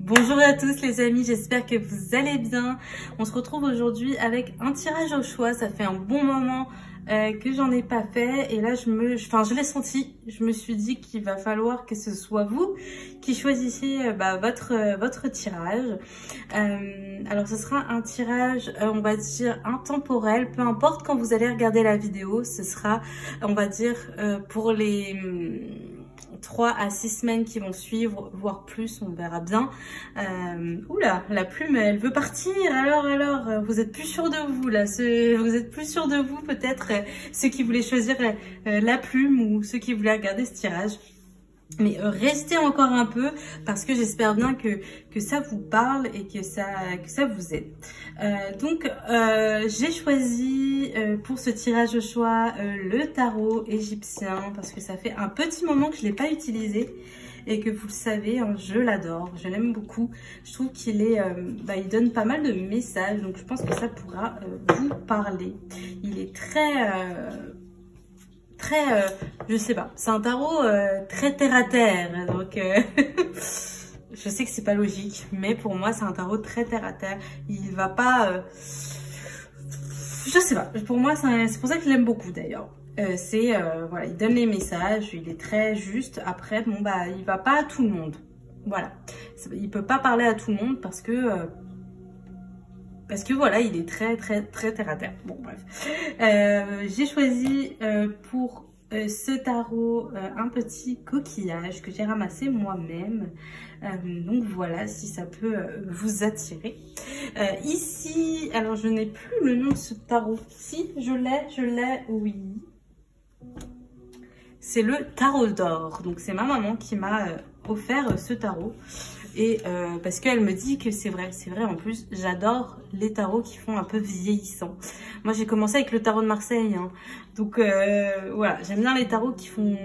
Bonjour à tous les amis, j'espère que vous allez bien. On se retrouve aujourd'hui avec un tirage au choix. Ça fait un bon moment que j'en ai pas fait et là je l'ai senti. Je me suis dit qu'il va falloir que ce soit vous qui choisissiez votre tirage. Alors ce sera un tirage, on va dire intemporel. Peu importe quand vous allez regarder la vidéo, ce sera, on va dire, pour les 3 à 6 semaines qui vont suivre, voire plus, on verra bien. Oula, la plume, elle veut partir. Alors, vous êtes plus sûr de vous là. Vous êtes plus sûr de vous peut-être, ceux qui voulaient choisir la plume ou ceux qui voulaient regarder ce tirage. Mais restez encore un peu parce que j'espère bien que ça vous parle et que ça vous aide. Donc j'ai choisi pour ce tirage au choix le tarot égyptien parce que ça fait un petit moment que je ne l'ai pas utilisé et que vous le savez, hein, je l'adore, je l'aime beaucoup. Je trouve qu'il est, il donne pas mal de messages, donc je pense que ça pourra vous parler. Il est je sais pas, c'est un tarot très terre à terre, donc je sais que c'est pas logique, mais pour moi c'est un tarot très terre à terre. Il va pas, je sais pas, pour moi c'est pour ça que je l'aime beaucoup d'ailleurs. Voilà, il donne les messages, il est très juste. Après bon il va pas à tout le monde, voilà, il peut pas parler à tout le monde parce que voilà, il est très terre à terre. Bon bref, j'ai choisi pour ce tarot un petit coquillage que j'ai ramassé moi-même. Donc voilà, si ça peut vous attirer. Ici, alors je n'ai plus le nom de ce tarot. Si, je l'ai, oui. C'est le tarot d'or. Donc c'est ma maman qui m'a offert ce tarot. Et parce qu'elle me dit que c'est vrai en plus, j'adore les tarots qui font un peu vieillissant. Moi j'ai commencé avec le tarot de Marseille, hein. Donc voilà, j'aime bien les tarots qui font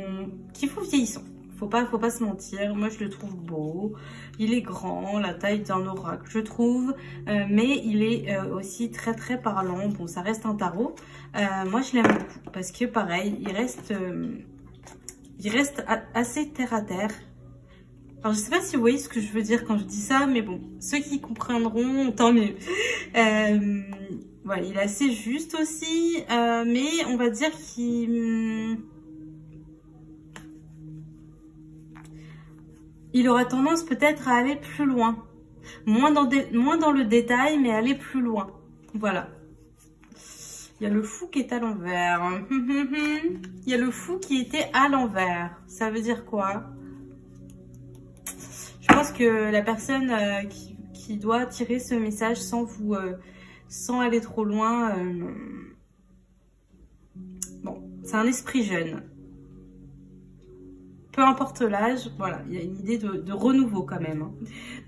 vieillissant. Faut pas se mentir, moi je le trouve beau, il est grand, la taille d'un oracle je trouve, mais il est aussi très parlant. Bon, ça reste un tarot, moi je l'aime beaucoup parce que pareil, il reste assez terre à terre. Alors, je sais pas si vous voyez ce que je veux dire quand je dis ça, mais bon, ceux qui comprendront, tant mieux. Voilà, il est assez juste aussi, mais on va dire qu'il aura tendance peut-être à aller plus loin. Moins dans le détail, mais aller plus loin. Voilà. Il y a le fou qui est à l'envers. Il y a le fou qui était à l'envers. Ça veut dire quoi ? Je pense que la personne qui doit tirer ce message sans aller trop loin, bon, c'est un esprit jeune. Peu importe l'âge, voilà, il y a une idée de renouveau quand même, hein.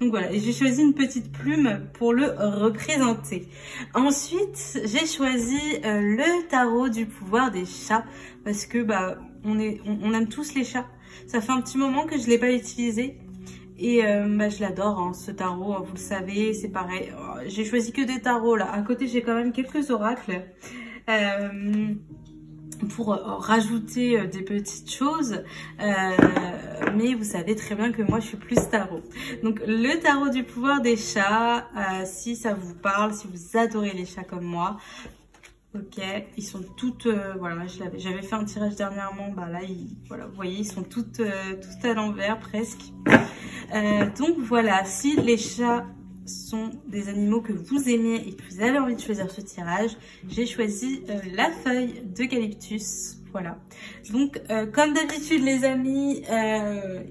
Donc voilà, et j'ai choisi une petite plume pour le représenter. Ensuite, j'ai choisi le tarot du pouvoir des chats parce que on aime tous les chats. Ça fait un petit moment que je l'ai pas utilisé. Et je l'adore, hein, ce tarot, hein, vous le savez, c'est pareil. J'ai choisi que des tarots là. À côté, j'ai quand même quelques oracles pour rajouter des petites choses. Mais vous savez très bien que moi, je suis plus tarot. Donc, le tarot du pouvoir des chats, si ça vous parle, si vous adorez les chats comme moi. Ok, ils sont toutes, voilà, j'avais fait un tirage dernièrement, là, voilà, vous voyez, ils sont toutes à l'envers presque. Donc voilà, si les chats sont des animaux que vous aimez et que vous avez envie de choisir ce tirage, j'ai choisi la feuille d'eucalyptus. Voilà, donc comme d'habitude les amis,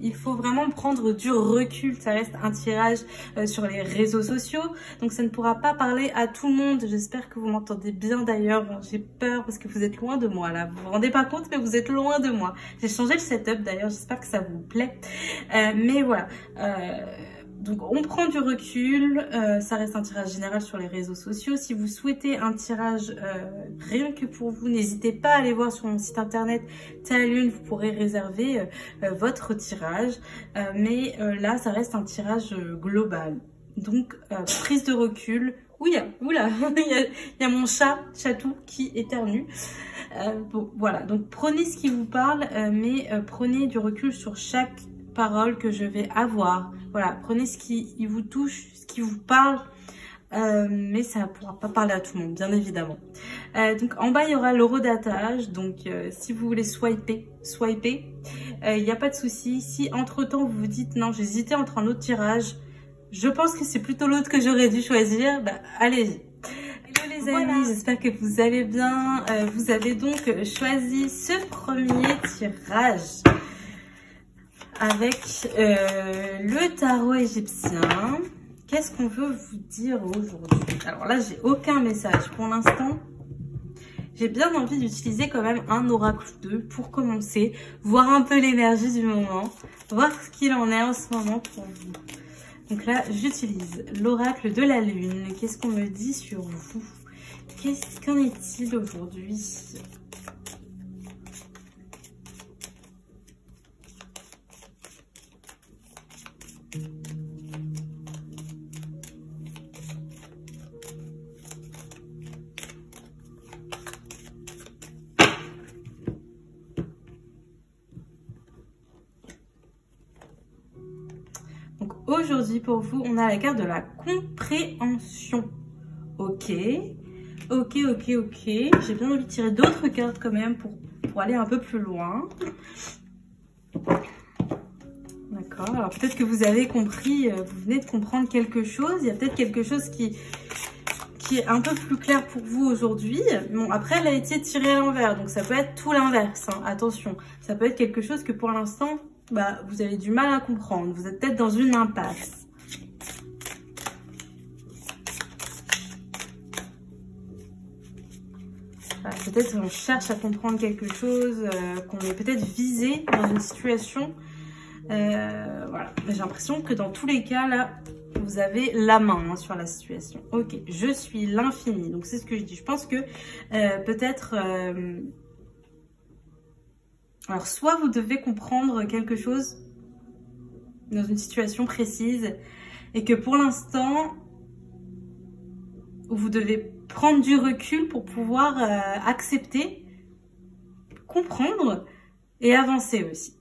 il faut vraiment prendre du recul. Ça reste un tirage sur les réseaux sociaux, donc ça ne pourra pas parler à tout le monde. J'espère que vous m'entendez bien d'ailleurs. Bon, j'ai peur parce que vous êtes loin de moi là, vous vous rendez pas compte mais vous êtes loin de moi. J'ai changé le setup d'ailleurs, j'espère que ça vous plaît, mais voilà. Donc on prend du recul, ça reste un tirage général sur les réseaux sociaux. Si vous souhaitez un tirage rien que pour vous, n'hésitez pas à aller voir sur mon site internet Talune, vous pourrez réserver votre tirage. Mais là, ça reste un tirage global. Donc prise de recul. Oula, il y a mon chatou qui éternue. Bon, voilà, donc prenez ce qui vous parle, mais prenez du recul sur chaque paroles que je vais avoir. Voilà, prenez ce qui vous touche, ce qui vous parle. Mais ça ne pourra pas parler à tout le monde, bien évidemment. Donc en bas, il y aura l'euro d'attache. Donc si vous voulez swiper, il n'y a pas de souci. Si entre-temps, vous vous dites, non, j'hésitais entre un autre tirage, je pense que c'est plutôt l'autre que j'aurais dû choisir, bah, allez-y. Hello les amis, voilà. J'espère que vous allez bien. Vous avez donc choisi ce premier tirage avec le tarot égyptien. Qu'est-ce qu'on veut vous dire aujourd'hui? Alors là, j'ai aucun message pour l'instant. J'ai bien envie d'utiliser quand même un oracle 2 pour commencer, voir un peu l'énergie du moment, voir ce qu'il en est en ce moment pour vous. Donc là, j'utilise l'oracle de la lune. Qu'est-ce qu'on me dit sur vous? Qu'en est-il aujourd'hui? Aujourd'hui, pour vous, on a la carte de la compréhension. Ok. J'ai bien envie de tirer d'autres cartes quand même pour aller un peu plus loin. D'accord. Alors peut-être que vous avez compris, vous venez de comprendre quelque chose. Il y a peut-être quelque chose qui est un peu plus clair pour vous aujourd'hui. Bon, après, elle a été tirée à l'envers. Donc ça peut être tout l'inverse. Hein. Attention. Ça peut être quelque chose que pour l'instant... bah, vous avez du mal à comprendre. Vous êtes peut-être dans une impasse. Voilà, peut-être qu'on cherche à comprendre quelque chose, qu'on est peut-être visé dans une situation. Voilà. J'ai l'impression que dans tous les cas, là, vous avez la main sur la situation. Ok, je suis l'infini. Donc, c'est ce que je dis. Je pense que peut-être... alors, soit vous devez comprendre quelque chose dans une situation précise et que pour l'instant, vous devez prendre du recul pour pouvoir accepter, comprendre et avancer aussi.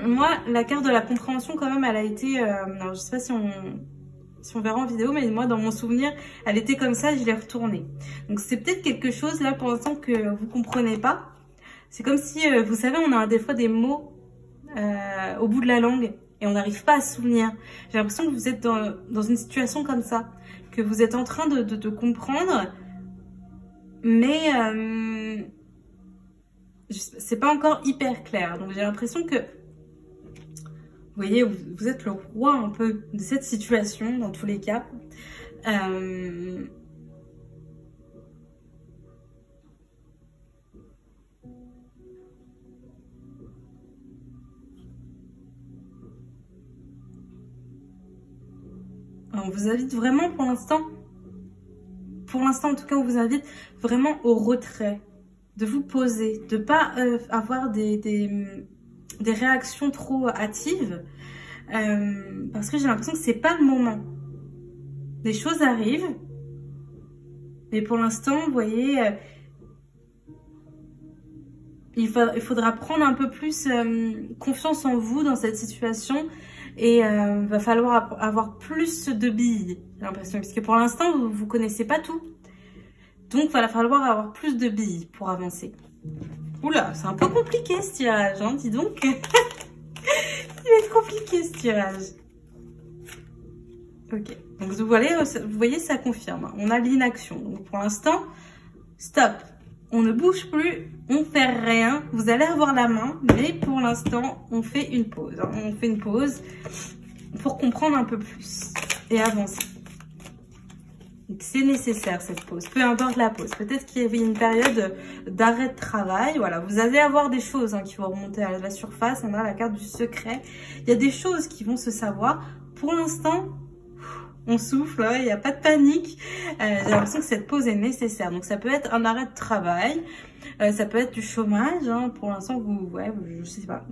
Moi, la carte de la compréhension, quand même, elle a été... alors, je sais pas si on verra en vidéo, mais moi, dans mon souvenir, elle était comme ça, je l'ai retournée. Donc, c'est peut-être quelque chose, là, pour l'instant, que vous comprenez pas. C'est comme si, vous savez, on a des fois des mots au bout de la langue et on n'arrive pas à se souvenir. J'ai l'impression que vous êtes dans une situation comme ça, que vous êtes en train de comprendre, mais c'est pas encore hyper clair. Donc j'ai l'impression que, vous voyez, vous êtes le roi un peu de cette situation, dans tous les cas. On vous invite vraiment pour l'instant en tout cas, on vous invite vraiment au retrait, de vous poser, de pas avoir des réactions trop hâtives, parce que j'ai l'impression que c'est pas le moment. Les choses arrivent, mais pour l'instant, vous voyez, il faudra prendre un peu plus confiance en vous dans cette situation. Et va falloir avoir plus de billes, j'ai l'impression, parce que pour l'instant, vous connaissez pas tout. Donc, il va falloir avoir plus de billes pour avancer. Oula, c'est un peu compliqué ce tirage, hein, dis donc. Il va être compliqué ce tirage. Ok, donc vous voyez, ça confirme. On a l'inaction. Donc, pour l'instant, stop. On ne bouge plus, on fait rien. Vous allez avoir la main, mais pour l'instant, on fait une pause. Hein. On fait une pause pour comprendre un peu plus et avancer. C'est nécessaire cette pause, peu importe la pause. Peut-être qu'il y avait une période d'arrêt de travail. Voilà, vous allez avoir des choses qui vont remonter à la surface. On a la carte du secret. Il y a des choses qui vont se savoir. Pour l'instant... on souffle, il n'y a pas de panique. J'ai l'impression que cette pause est nécessaire. Donc, ça peut être un arrêt de travail. Ça peut être du chômage. Hein. Pour l'instant, je sais pas.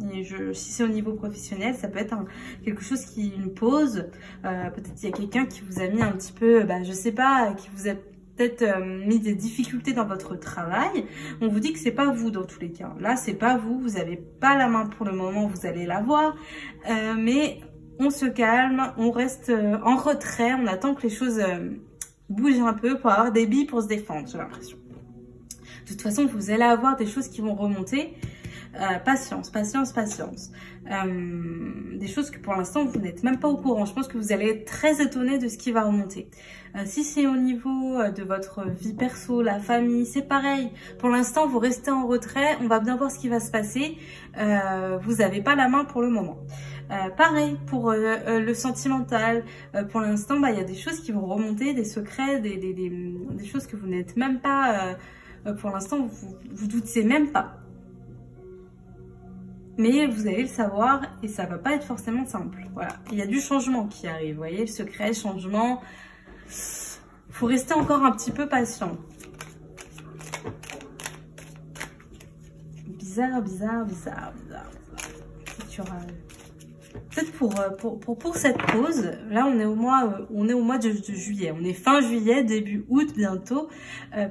Si c'est au niveau professionnel, ça peut être quelque chose une pause. Peut-être qu'il y a quelqu'un qui vous a mis un petit peu, je sais pas, qui vous a peut-être mis des difficultés dans votre travail. On vous dit que c'est pas vous dans tous les cas. Là, c'est pas vous, vous n'avez pas la main pour le moment, vous allez l'avoir. Mais on se calme, on reste en retrait, on attend que les choses bougent un peu pour avoir des billes pour se défendre, j'ai l'impression. De toute façon, vous allez avoir des choses qui vont remonter. Patience, patience, patience. Des choses que pour l'instant vous n'êtes même pas au courant. Je pense que vous allez être très étonné de ce qui va remonter. Si c'est au niveau de votre vie perso, la famille, c'est pareil. Pour l'instant vous restez en retrait, on va bien voir ce qui va se passer. Vous n'avez pas la main pour le moment. Pareil pour le sentimental. Pour l'instant, il y a des choses qui vont remonter, des secrets, des choses que vous n'êtes même pas... pour l'instant, vous doutez même pas. Mais vous allez le savoir et ça va pas être forcément simple. Voilà, il y a du changement qui arrive. Vous voyez, le secret, changement. Faut rester encore un petit peu patient. Bizarre, bizarre, bizarre, bizarre. Peut-être pour cette pause, là on est au mois de juillet, on est fin juillet, début août bientôt.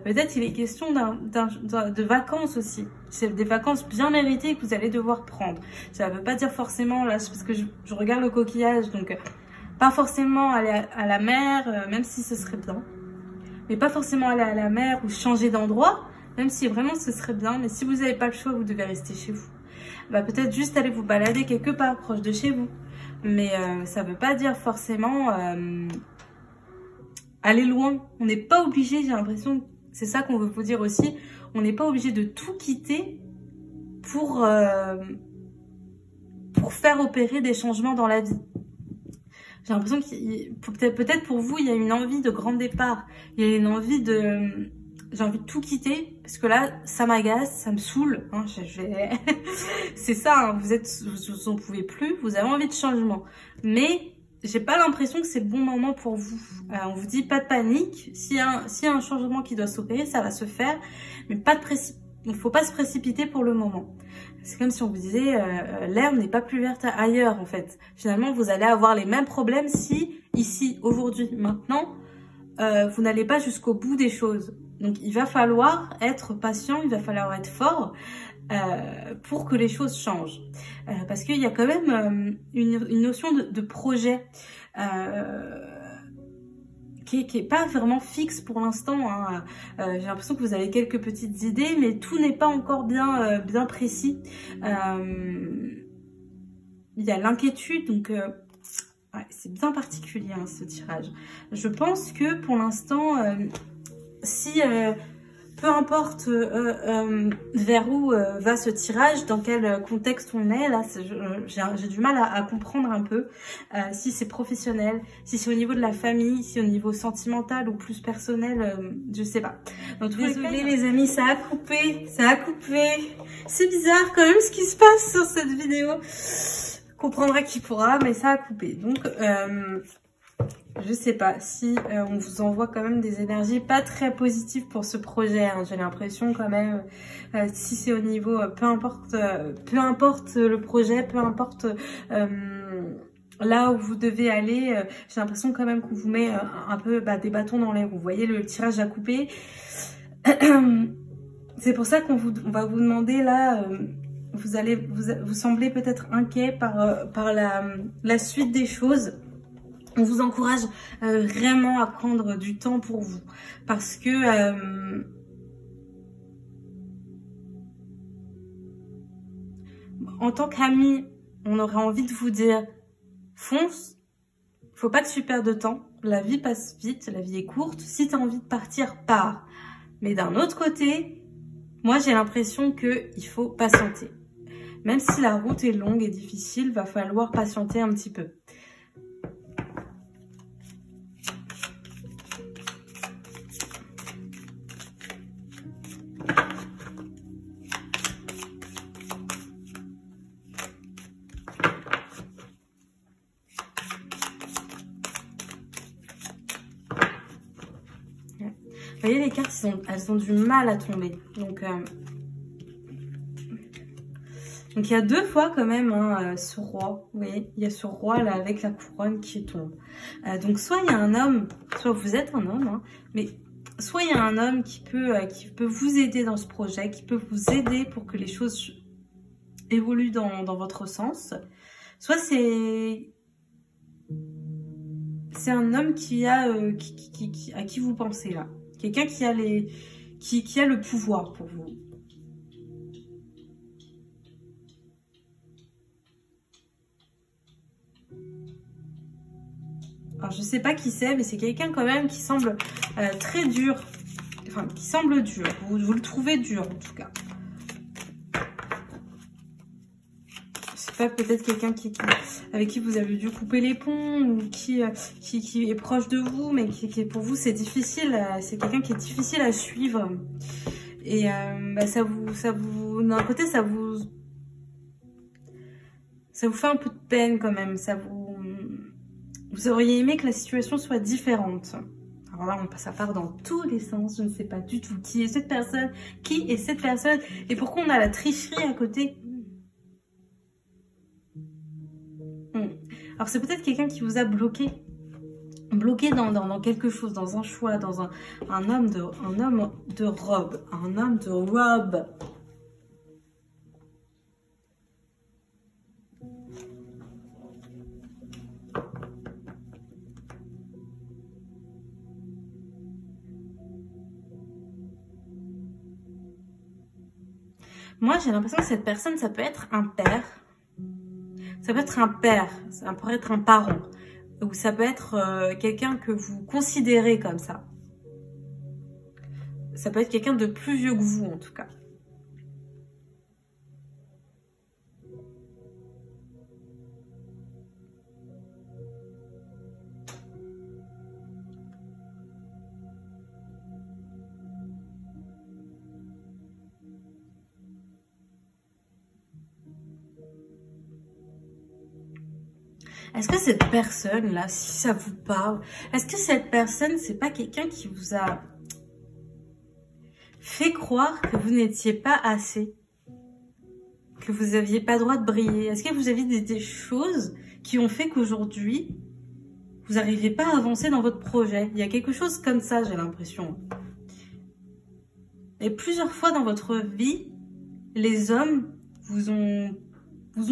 Peut-être il est question de vacances aussi. C'est des vacances bien méritées que vous allez devoir prendre. Ça ne veut pas dire forcément, là parce que je regarde le coquillage, donc pas forcément aller à la mer, même si ce serait bien. Mais pas forcément aller à la mer ou changer d'endroit, même si vraiment ce serait bien. Mais si vous n'avez pas le choix, vous devez rester chez vous. Peut-être juste aller vous balader quelque part proche de chez vous. Mais ça veut pas dire forcément aller loin. On n'est pas obligé, j'ai l'impression, c'est ça qu'on veut vous dire aussi, on n'est pas obligé de tout quitter pour faire opérer des changements dans la vie. J'ai l'impression que peut-être pour vous, il y a une envie de grand départ. Il y a une envie de... J'ai envie de tout quitter parce que là, ça m'agace, ça me saoule. Hein, c'est ça, hein, vous en pouvez plus, vous avez envie de changement. Mais j'ai pas l'impression que c'est le bon moment pour vous. On vous dit pas de panique. S'il y a un changement qui doit s'opérer, ça va se faire. Mais pas de il ne faut pas se précipiter pour le moment. C'est comme si on vous disait l'herbe n'est pas plus verte ailleurs en fait. Finalement, vous allez avoir les mêmes problèmes si ici, aujourd'hui, maintenant, vous n'allez pas jusqu'au bout des choses. Donc, il va falloir être patient, il va falloir être fort pour que les choses changent. Parce qu'il y a quand même une notion de projet qui est pas vraiment fixe pour l'instant. Hein. J'ai l'impression que vous avez quelques petites idées, mais tout n'est pas encore bien précis. Il y a l'inquiétude, donc... ouais, c'est bien particulier hein, ce tirage. Je pense que pour l'instant... si peu importe vers où va ce tirage, dans quel contexte on est, là j'ai du mal à comprendre un peu si c'est professionnel, si c'est au niveau de la famille, si c'est au niveau sentimental ou plus personnel, je sais pas. Donc désolée les amis, ça a coupé. C'est bizarre quand même ce qui se passe sur cette vidéo. Comprendra qui pourra, mais ça a coupé. Donc je sais pas si on vous envoie quand même des énergies pas très positives pour ce projet. Hein. J'ai l'impression quand même, si c'est au niveau, peu importe le projet, peu importe là où vous devez aller, j'ai l'impression quand même qu'on vous met un peu des bâtons dans les roues. Vous voyez, le tirage a coupé. C'est pour ça qu'on va vous demander là... vous semblez peut-être inquiet par la suite des choses. On vous encourage vraiment à prendre du temps pour vous. Parce que en tant qu'ami, on aurait envie de vous dire fonce. Faut pas que tu perdes de temps. La vie passe vite, la vie est courte. Si tu as envie de partir, pars. Mais d'un autre côté, moi j'ai l'impression qu'il faut patienter. Même si la route est longue et difficile, va falloir patienter un petit peu. Vous voyez, les cartes, elles ont du mal à tomber. Donc il y a deux fois quand même hein, ce roi. Vous voyez, il y a ce roi là avec la couronne qui tombe. Donc soit il y a un homme, soit vous êtes un homme, hein, mais soit il y a un homme qui peut vous aider dans ce projet, qui peut vous aider pour que les choses évoluent dans votre sens. Soit c'est un homme à qui vous pensez là. Quelqu'un qui a le pouvoir pour vous. Alors, je sais pas qui c'est, mais c'est quelqu'un quand même qui semble très dur. Enfin, qui semble dur. Vous le trouvez dur, en tout cas. Je sais pas, peut-être quelqu'un avec qui vous avez dû couper les ponts, ou qui est proche de vous, mais qui pour vous, c'est difficile. C'est quelqu'un qui est difficile à suivre. Et bah, d'un côté, ça vous fait un peu de peine quand même. Vous auriez aimé que la situation soit différente. Alors là, ça part dans tous les sens. Je ne sais pas du tout qui est cette personne, et pourquoi on a la tricherie à côté. Alors c'est peut-être quelqu'un qui vous a bloqué dans quelque chose, dans un choix, dans un homme de robe. Moi, j'ai l'impression que cette personne, ça peut être un père. Ça peut être un père, ça pourrait être un parent. Ou ça peut être quelqu'un que vous considérez comme ça. Ça peut être quelqu'un de plus vieux que vous, en tout cas. Est-ce que cette personne-là, si ça vous parle, est-ce que cette personne, c'est pas quelqu'un qui vous a fait croire que vous n'étiez pas assez, que vous n'aviez pas le droit de briller? Est-ce que vous avez des choses qui ont fait qu'aujourd'hui, vous n'arrivez pas à avancer dans votre projet? Il y a quelque chose comme ça, j'ai l'impression. Et plusieurs fois dans votre vie, les hommes vous ont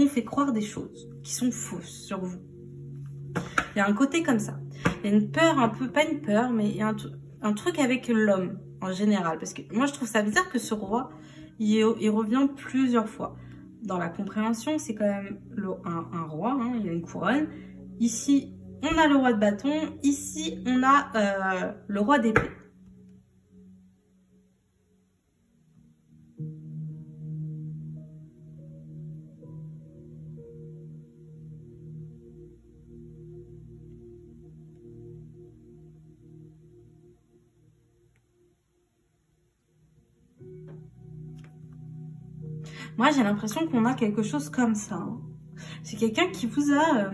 fait croire des choses qui sont fausses sur vous. Il y a un côté comme ça. Il y a une peur, un peu, pas une peur, mais il y a un truc avec l'homme en général. Parce que moi, je trouve ça bizarre que ce roi, il revient plusieurs fois. Dans la compréhension, c'est quand même un roi, hein, il a une couronne. Ici, on a le roi de bâton. Ici, on a le roi d'épée. Moi, j'ai l'impression qu'on a quelque chose comme ça. Hein. C'est quelqu'un qui vous a...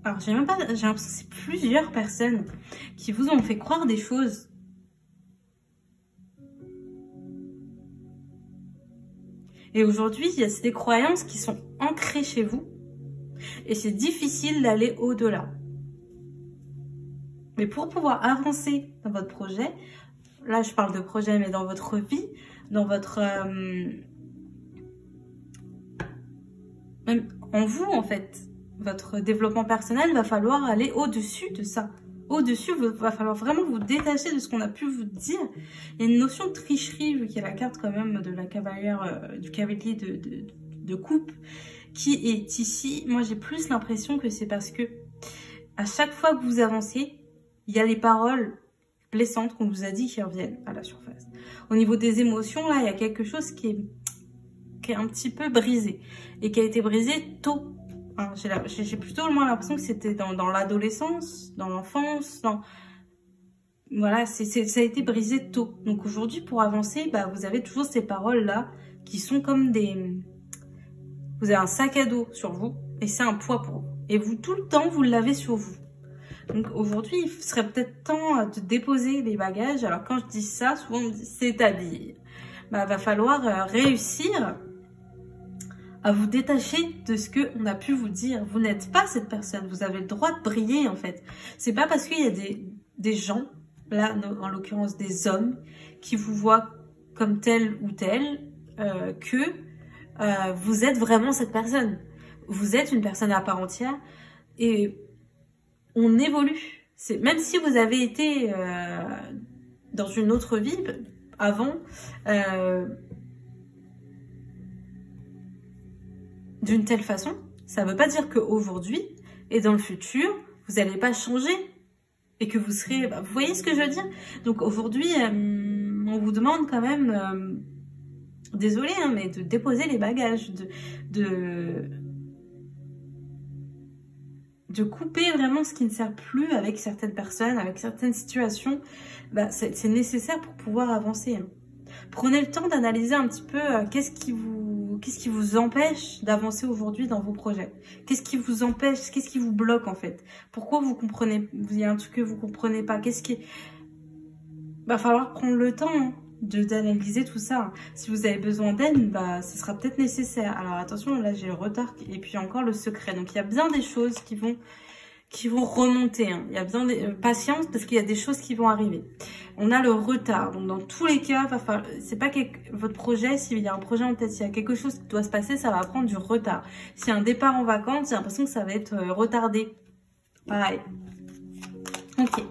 alors, j'ai l'impression que c'est plusieurs personnes qui vous ont fait croire des choses. Et aujourd'hui, il y a des croyances qui sont ancrées chez vous. Et c'est difficile d'aller au-delà. Mais pour pouvoir avancer dans votre projet, là, je parle de projet, mais dans votre vie, dans votre... même en vous, en fait, votre développement personnel, va falloir aller au-dessus de ça. Au-dessus, il va falloir vraiment vous détacher de ce qu'on a pu vous dire. Il y a une notion de tricherie, vu qu'il y a la carte quand même de la cavalière, du cavalier de coupe, qui est ici. Moi, j'ai plus l'impression que c'est parce que à chaque fois que vous avancez, il y a les paroles blessantes qu'on vous a dit qui reviennent à la surface. Au niveau des émotions, là, il y a quelque chose qui est un petit peu brisé et qui a été brisé tôt. Hein, j'ai plutôt moins l'impression que c'était dans l'adolescence, dans l'enfance, voilà, ça a été brisé tôt. Donc aujourd'hui, pour avancer, bah, vous avez toujours ces paroles-là qui sont comme vous avez un sac à dos sur vous et c'est un poids pour vous. Et vous, tout le temps, vous l'avez sur vous. Donc aujourd'hui, il serait peut-être temps de déposer les bagages. Alors quand je dis ça, souvent on me dit c'est-à-dire, bah, va falloir réussir à vous détacher de ce qu'on a pu vous dire. Vous n'êtes pas cette personne. Vous avez le droit de briller, en fait. C'est pas parce qu'il y a des gens là en l'occurrence des hommes, qui vous voient comme tel ou tel, que vous êtes vraiment cette personne. Vous êtes une personne à part entière et on évolue. Même si vous avez été dans une autre vie avant, d'une telle façon, ça ne veut pas dire qu'aujourd'hui et dans le futur, vous n'allez pas changer et que vous serez... vous voyez ce que je veux dire? Donc aujourd'hui, on vous demande quand même, désolé, hein, mais de déposer les bagages, de couper vraiment ce qui ne sert plus avec certaines personnes, avec certaines situations. C'est nécessaire pour pouvoir avancer. Hein. Prenez le temps d'analyser un petit peu qu'est-ce qui vous empêche d'avancer aujourd'hui dans vos projets. Qu'est-ce qui vous empêche, qu'est-ce qui vous bloque en fait? Pourquoi vous comprenez, il y a un truc que vous comprenez pas? Qu'est-ce qui... Va falloir prendre le temps hein, d'analyser tout ça. Si vous avez besoin d'aide, ce sera peut-être nécessaire. Alors attention, là j'ai le retard et puis encore le secret. Donc il y a bien des choses qui vont remonter. Hein. Il y a bien des patience parce qu'il y a des choses qui vont arriver. On a le retard. Donc dans tous les cas, c'est pas que votre projet, s'il y a un projet en tête, s'il y a quelque chose qui doit se passer, ça va prendre du retard. S'il y a un départ en vacances, j'ai l'impression que ça va être retardé. Pareil. Ok.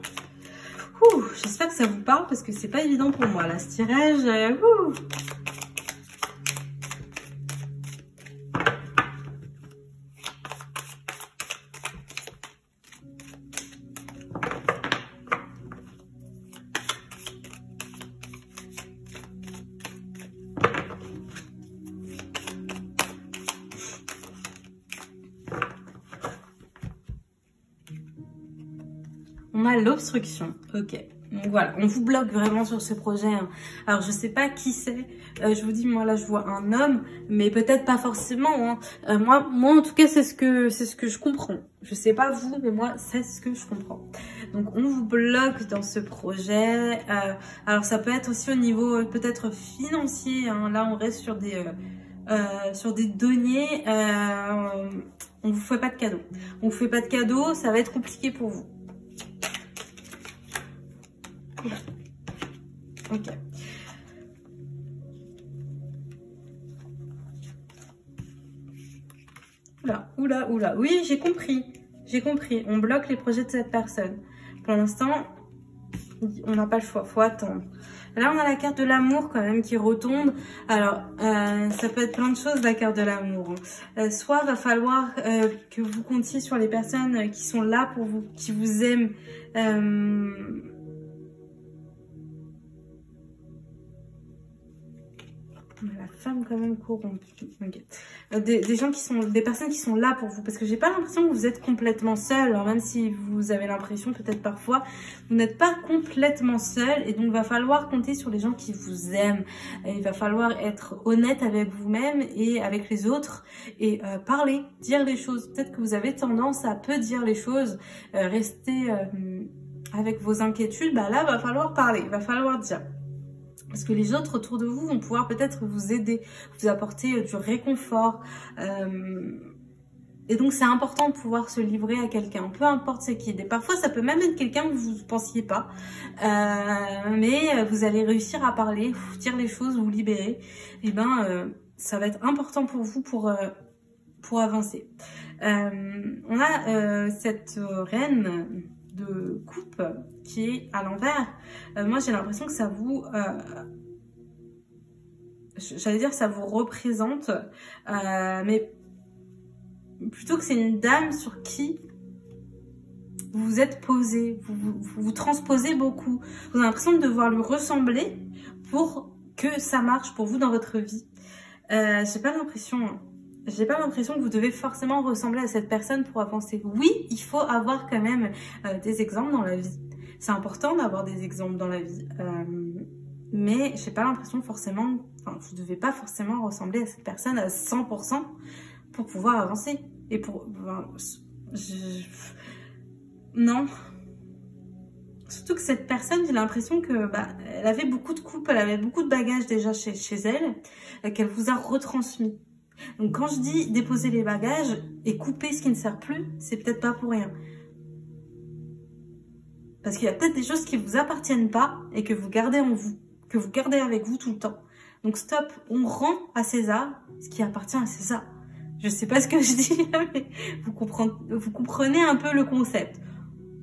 J'espère que ça vous parle parce que c'est pas évident pour moi là ce tirage. On a l'obstruction, ok. Donc voilà, on vous bloque vraiment sur ce projet. Hein. Alors je sais pas qui c'est. Je vous dis, moi là je vois un homme, mais peut-être pas forcément. Hein. Moi en tout cas c'est ce que je comprends. Je sais pas vous, mais moi c'est ce que je comprends. Donc on vous bloque dans ce projet. Alors ça peut être aussi au niveau peut-être financier. Hein. Là on reste sur des deniers. On vous fait pas de cadeaux. On vous fait pas de cadeaux, ça va être compliqué pour vous. Ok. Oula. Oui, j'ai compris. J'ai compris. On bloque les projets de cette personne. Pour l'instant, on n'a pas le choix. Faut attendre. Là, on a la carte de l'amour quand même qui retombe. Alors, ça peut être plein de choses, la carte de l'amour. Soit va falloir que vous comptiez sur les personnes qui sont là pour vous, qui vous aiment. La femme quand même corrompue. Okay. Des gens qui sont, des personnes qui sont là pour vous, parce que j'ai pas l'impression que vous êtes complètement seul. Alors même si vous avez l'impression peut-être parfois, vous n'êtes pas complètement seul et donc il va falloir compter sur les gens qui vous aiment. Et il va falloir être honnête avec vous-même et avec les autres et parler, dire les choses. Peut-être que vous avez tendance à peu dire les choses, rester avec vos inquiétudes. Là, va falloir parler, va falloir dire. Parce que les autres autour de vous vont pouvoir peut-être vous aider, vous apporter du réconfort. Et donc, c'est important de pouvoir se livrer à quelqu'un, peu importe c'est qui. Et parfois, ça peut même être quelqu'un que vous ne pensiez pas. Mais vous allez réussir à parler, dire les choses, vous libérer. Et ça va être important pour vous pour avancer. On a cette reine de coupe qui est à l'envers. Moi j'ai l'impression que ça vous j'allais dire ça vous représente, mais plutôt que c'est une dame sur qui vous vous êtes posé, vous transposez beaucoup, vous avez l'impression de devoir lui ressembler pour que ça marche pour vous dans votre vie. J'ai pas l'impression que vous devez forcément ressembler à cette personne pour avancer. Oui, il faut avoir quand même des exemples dans la vie. C'est important d'avoir des exemples dans la vie. Mais j'ai pas l'impression forcément... Enfin, vous devez pas forcément ressembler à cette personne à 100% pour pouvoir avancer. Et pour... Non. Surtout que cette personne, j'ai l'impression que elle avait beaucoup de coupes, elle avait beaucoup de bagages déjà chez elle, qu'elle vous a retransmis. Donc quand je dis déposer les bagages et couper ce qui ne sert plus, c'est peut-être pas pour rien. Parce qu'il y a peut-être des choses qui vous appartiennent pas et que vous gardez en vous, que vous gardez avec vous tout le temps. Donc stop, on rend à César ce qui appartient à César. Je sais pas ce que je dis, mais vous comprenez un peu le concept.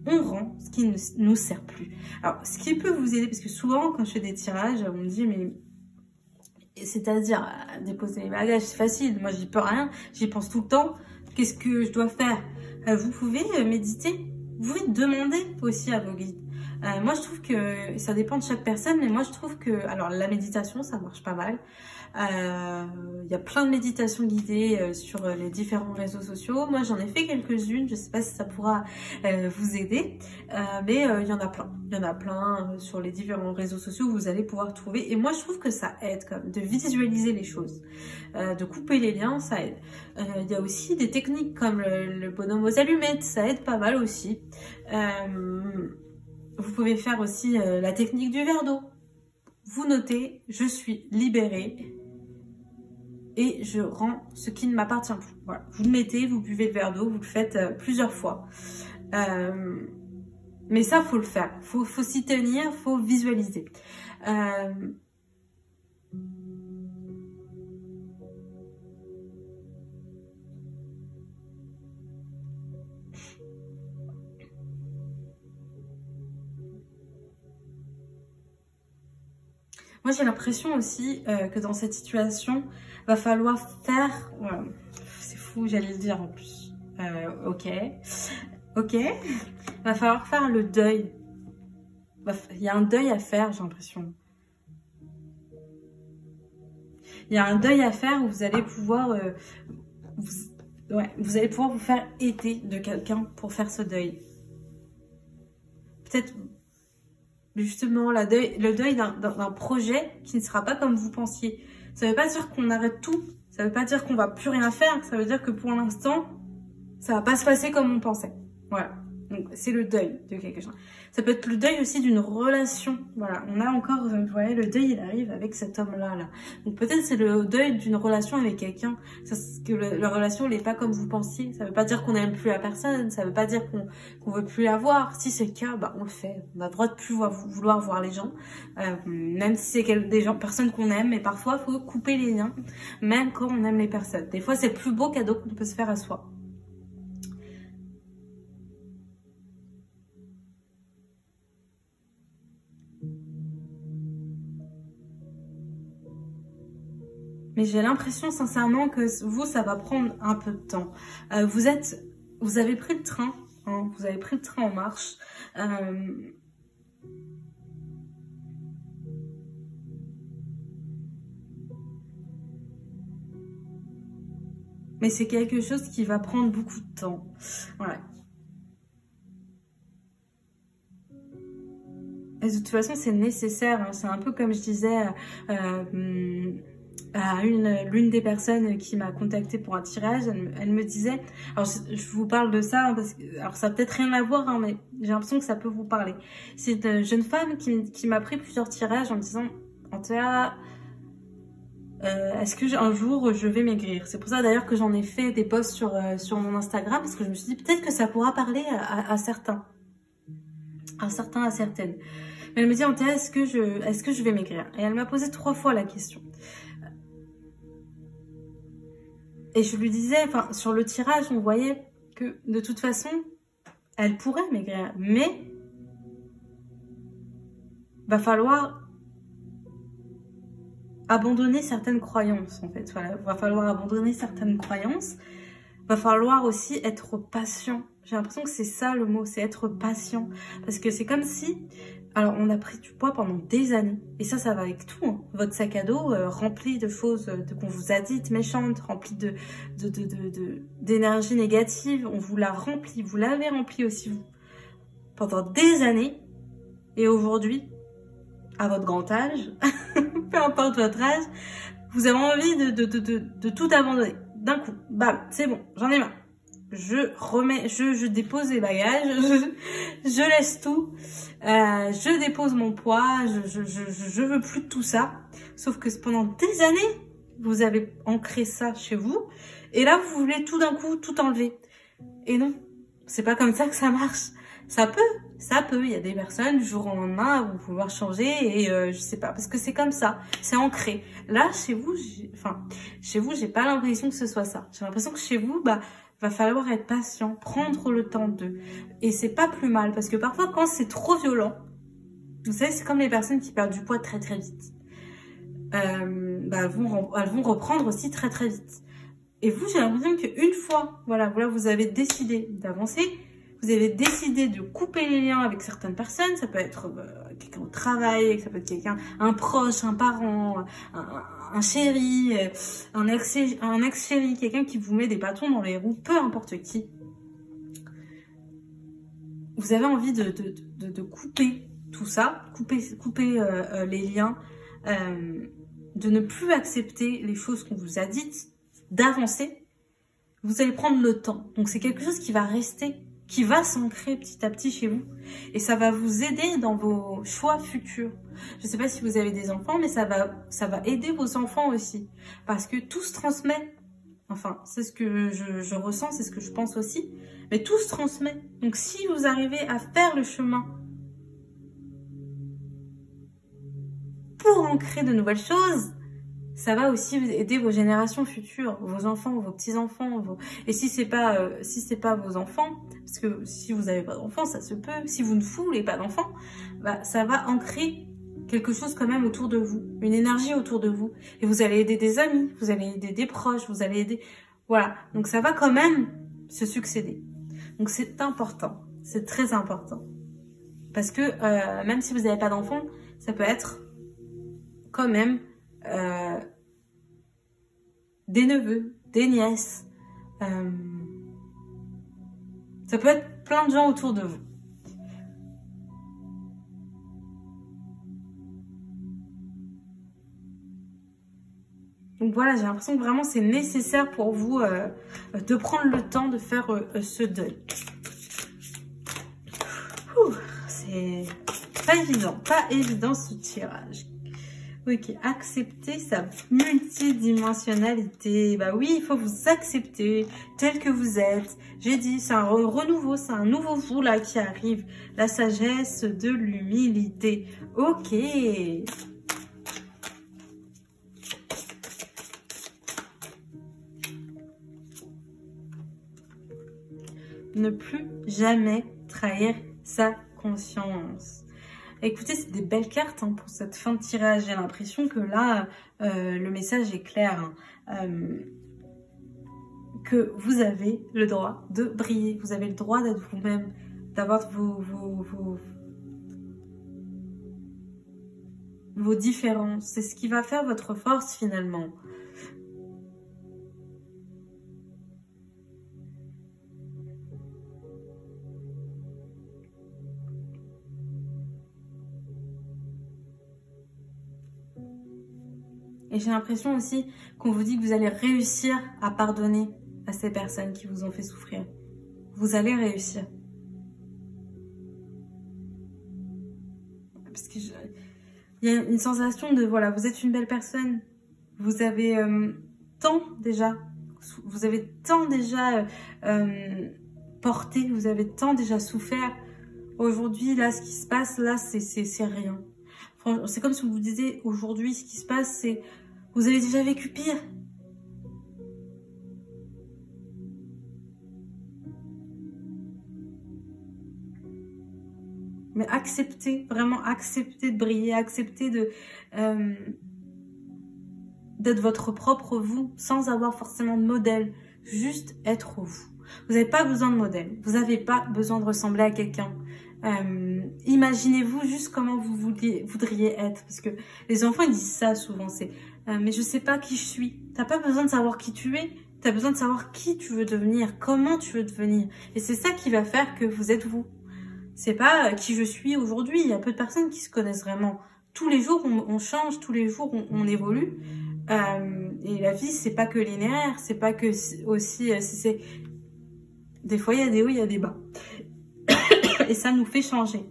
On rend ce qui ne nous sert plus. Alors, ce qui peut vous aider, parce que souvent, quand je fais des tirages, on me dit, mais c'est-à-dire, déposer les bagages, c'est facile. Moi, j'y peux rien, j'y pense tout le temps. Qu'est-ce que je dois faire? Vous pouvez méditer. Vous pouvez demander aussi à vos guides. Moi, je trouve que ça dépend de chaque personne, mais moi, je trouve que... Alors, la méditation, ça marche pas mal. Il y a plein de méditations guidées sur les différents réseaux sociaux. Moi, j'en ai fait quelques-unes. Je sais pas si ça pourra vous aider. Mais il y en a plein. Il y en a plein sur les différents réseaux sociaux où vous allez pouvoir trouver. Et moi, je trouve que ça aide quand même de visualiser les choses. De couper les liens, ça aide. Il y a aussi des techniques comme le bonhomme aux allumettes. Ça aide pas mal aussi. Vous pouvez faire aussi la technique du verre d'eau. Vous notez, je suis libérée et je rends ce qui ne m'appartient plus. Voilà. Vous le mettez, vous buvez le verre d'eau, vous le faites plusieurs fois. Mais ça, faut le faire. Faut s'y tenir, faut visualiser. Moi, j'ai l'impression aussi que dans cette situation, va falloir faire... Ouais, c'est fou, j'allais le dire en plus. Ok. Va falloir faire le deuil. Il y a un deuil à faire, j'ai l'impression. Il y a un deuil à faire où vous allez pouvoir... vous allez pouvoir vous faire aider de quelqu'un pour faire ce deuil. Peut-être... Justement, le deuil d'un projet qui ne sera pas comme vous pensiez. Ça ne veut pas dire qu'on arrête tout. Ça ne veut pas dire qu'on va plus rien faire. Ça veut dire que pour l'instant, ça va pas se passer comme on pensait. Voilà. Donc, c'est le deuil de quelque chose. Ça peut être le deuil aussi d'une relation. Voilà. On a encore, vous voyez, le deuil, il arrive avec cet homme-là. Là. Donc, peut-être c'est le deuil d'une relation avec quelqu'un. Que la relation n'est pas comme vous pensiez. Ça veut pas dire qu'on n'aime plus la personne. Ça veut pas dire qu'on veut plus la voir. Si c'est le cas, bah, on le fait. On a le droit de plus vouloir voir les gens. Même si c'est des personnes qu'on aime. Mais parfois, il faut couper les liens. Même quand on aime les personnes. Des fois, c'est le plus beau cadeau qu'on peut se faire à soi. Mais j'ai l'impression sincèrement que vous, ça va prendre un peu de temps. Vous avez pris le train, hein, vous avez pris le train en marche. Mais c'est quelque chose qui va prendre beaucoup de temps. Ouais. Et de toute façon, c'est nécessaire. Hein. C'est un peu comme je disais... à l'une des personnes qui m'a contactée pour un tirage, elle me disait, alors je vous parle de ça, hein, parce que alors ça n'a peut-être rien à voir, hein, mais j'ai l'impression que ça peut vous parler. C'est une jeune femme qui m'a pris plusieurs tirages en me disant, Antea, est-ce que un jour je vais maigrir? C'est pour ça d'ailleurs que j'en ai fait des posts sur mon Instagram, parce que je me suis dit peut-être que ça pourra parler à certains, à certaines. Mais elle me dit, Antea, est-ce que je vais maigrir? Et elle m'a posé 3 fois la question. Et je lui disais, enfin, sur le tirage, on voyait que, de toute façon, elle pourrait maigrir. Mais, va falloir abandonner certaines croyances, en fait. Voilà, va falloir abandonner certaines croyances. Va falloir aussi être patient. J'ai l'impression que c'est ça le mot, c'est être patient. Parce que c'est comme si... Alors, on a pris du poids pendant des années. Et ça va avec tout. Hein. Votre sac à dos rempli de choses qu'on vous a dites méchantes, rempli d'énergie négative. On vous l'a rempli, vous l'avez rempli aussi vous. Pendant des années. Et aujourd'hui, à votre grand âge, peu importe votre âge, vous avez envie de tout abandonner. D'un coup, bam, c'est bon, j'en ai marre. Je dépose les bagages, je laisse tout, je dépose mon poids, je veux plus de tout ça. Sauf que pendant des années, vous avez ancré ça chez vous, et là vous voulez tout d'un coup tout enlever. Et non, c'est pas comme ça que ça marche. Ça peut. Il y a des personnes, du jour au lendemain, vont vouloir changer et je sais pas, parce que c'est comme ça, c'est ancré. Là, chez vous, j'ai pas l'impression que ce soit ça. J'ai l'impression que chez vous, va falloir être patient, prendre le temps d'eux. Et c'est pas plus mal, parce que parfois, quand c'est trop violent, vous savez, c'est comme les personnes qui perdent du poids très très vite. Elles vont reprendre aussi très très vite. Et vous, j'ai l'impression qu'une fois, voilà, vous avez décidé d'avancer, vous avez décidé de couper les liens avec certaines personnes, ça peut être quelqu'un au travail, ça peut être quelqu'un, un proche, un parent, un chéri, un ex-chéri, quelqu'un qui vous met des bâtons dans les roues, peu importe qui. Vous avez envie de couper tout ça, couper les liens, de ne plus accepter les choses qu'on vous a dites, d'avancer. Vous allez prendre le temps. Donc c'est quelque chose qui va rester, qui va s'ancrer petit à petit chez vous. Et ça va vous aider dans vos choix futurs. Je ne sais pas si vous avez des enfants, mais ça va aider vos enfants aussi. Parce que tout se transmet. Enfin, c'est ce que je ressens, c'est ce que je pense aussi. Mais tout se transmet. Donc si vous arrivez à faire le chemin pour ancrer de nouvelles choses, ça va aussi aider vos générations futures, vos enfants, vos petits-enfants. Et si c'est pas vos enfants, parce que si vous n'avez pas d'enfants, ça se peut. Si vous ne voulez pas d'enfants, ça va ancrer quelque chose quand même autour de vous, une énergie autour de vous. Et vous allez aider des amis, vous allez aider des proches, vous allez aider... Voilà, donc ça va quand même se succéder. Donc c'est important, c'est très important. Parce que même si vous n'avez pas d'enfants, ça peut être quand même des neveux, des nièces. Ça peut être plein de gens autour de vous. Donc voilà, j'ai l'impression que vraiment c'est nécessaire pour vous de prendre le temps de faire ce deuil. C'est pas évident ce tirage. Ok, accepter sa multidimensionnalité. Bah oui, il faut vous accepter tel que vous êtes. J'ai dit, c'est un renouveau, c'est un nouveau vous là qui arrive. La sagesse de l'humilité. Ok. Ne plus jamais trahir sa conscience. Écoutez, c'est des belles cartes pour cette fin de tirage. J'ai l'impression que là, le message est clair. Que vous avez le droit de briller. Vous avez le droit d'être vous-même, d'avoir vos différences. C'est ce qui va faire votre force finalement. Et j'ai l'impression aussi qu'on vous dit que vous allez réussir à pardonner à ces personnes qui vous ont fait souffrir. Vous allez réussir. Parce que il y a une sensation de, voilà, vous êtes une belle personne. Vous avez tant déjà. Vous avez tant déjà porté. Vous avez tant déjà souffert. Aujourd'hui, là, ce qui se passe, là, c'est rien. C'est comme si vous vous disiez, aujourd'hui, ce qui se passe, c'est... Vous avez déjà vécu pire. Mais acceptez, vraiment acceptez de briller, acceptez d'être votre propre vous, sans avoir forcément de modèle. Juste être vous. Vous n'avez pas besoin de modèle. Vous n'avez pas besoin de ressembler à quelqu'un. Imaginez-vous juste comment vous voudriez être. Parce que les enfants, ils disent ça souvent. C'est mais je sais pas qui je suis. T'as pas besoin de savoir qui tu es. T'as besoin de savoir qui tu veux devenir. Comment tu veux devenir. Et c'est ça qui va faire que vous êtes vous. C'est pas qui je suis aujourd'hui. Il y a peu de personnes qui se connaissent vraiment. Tous les jours, on change. Tous les jours, on évolue. Et la vie, c'est pas que linéaire. C'est pas que aussi... Des fois, il y a des hauts, il y a des bas. Et ça nous fait changer.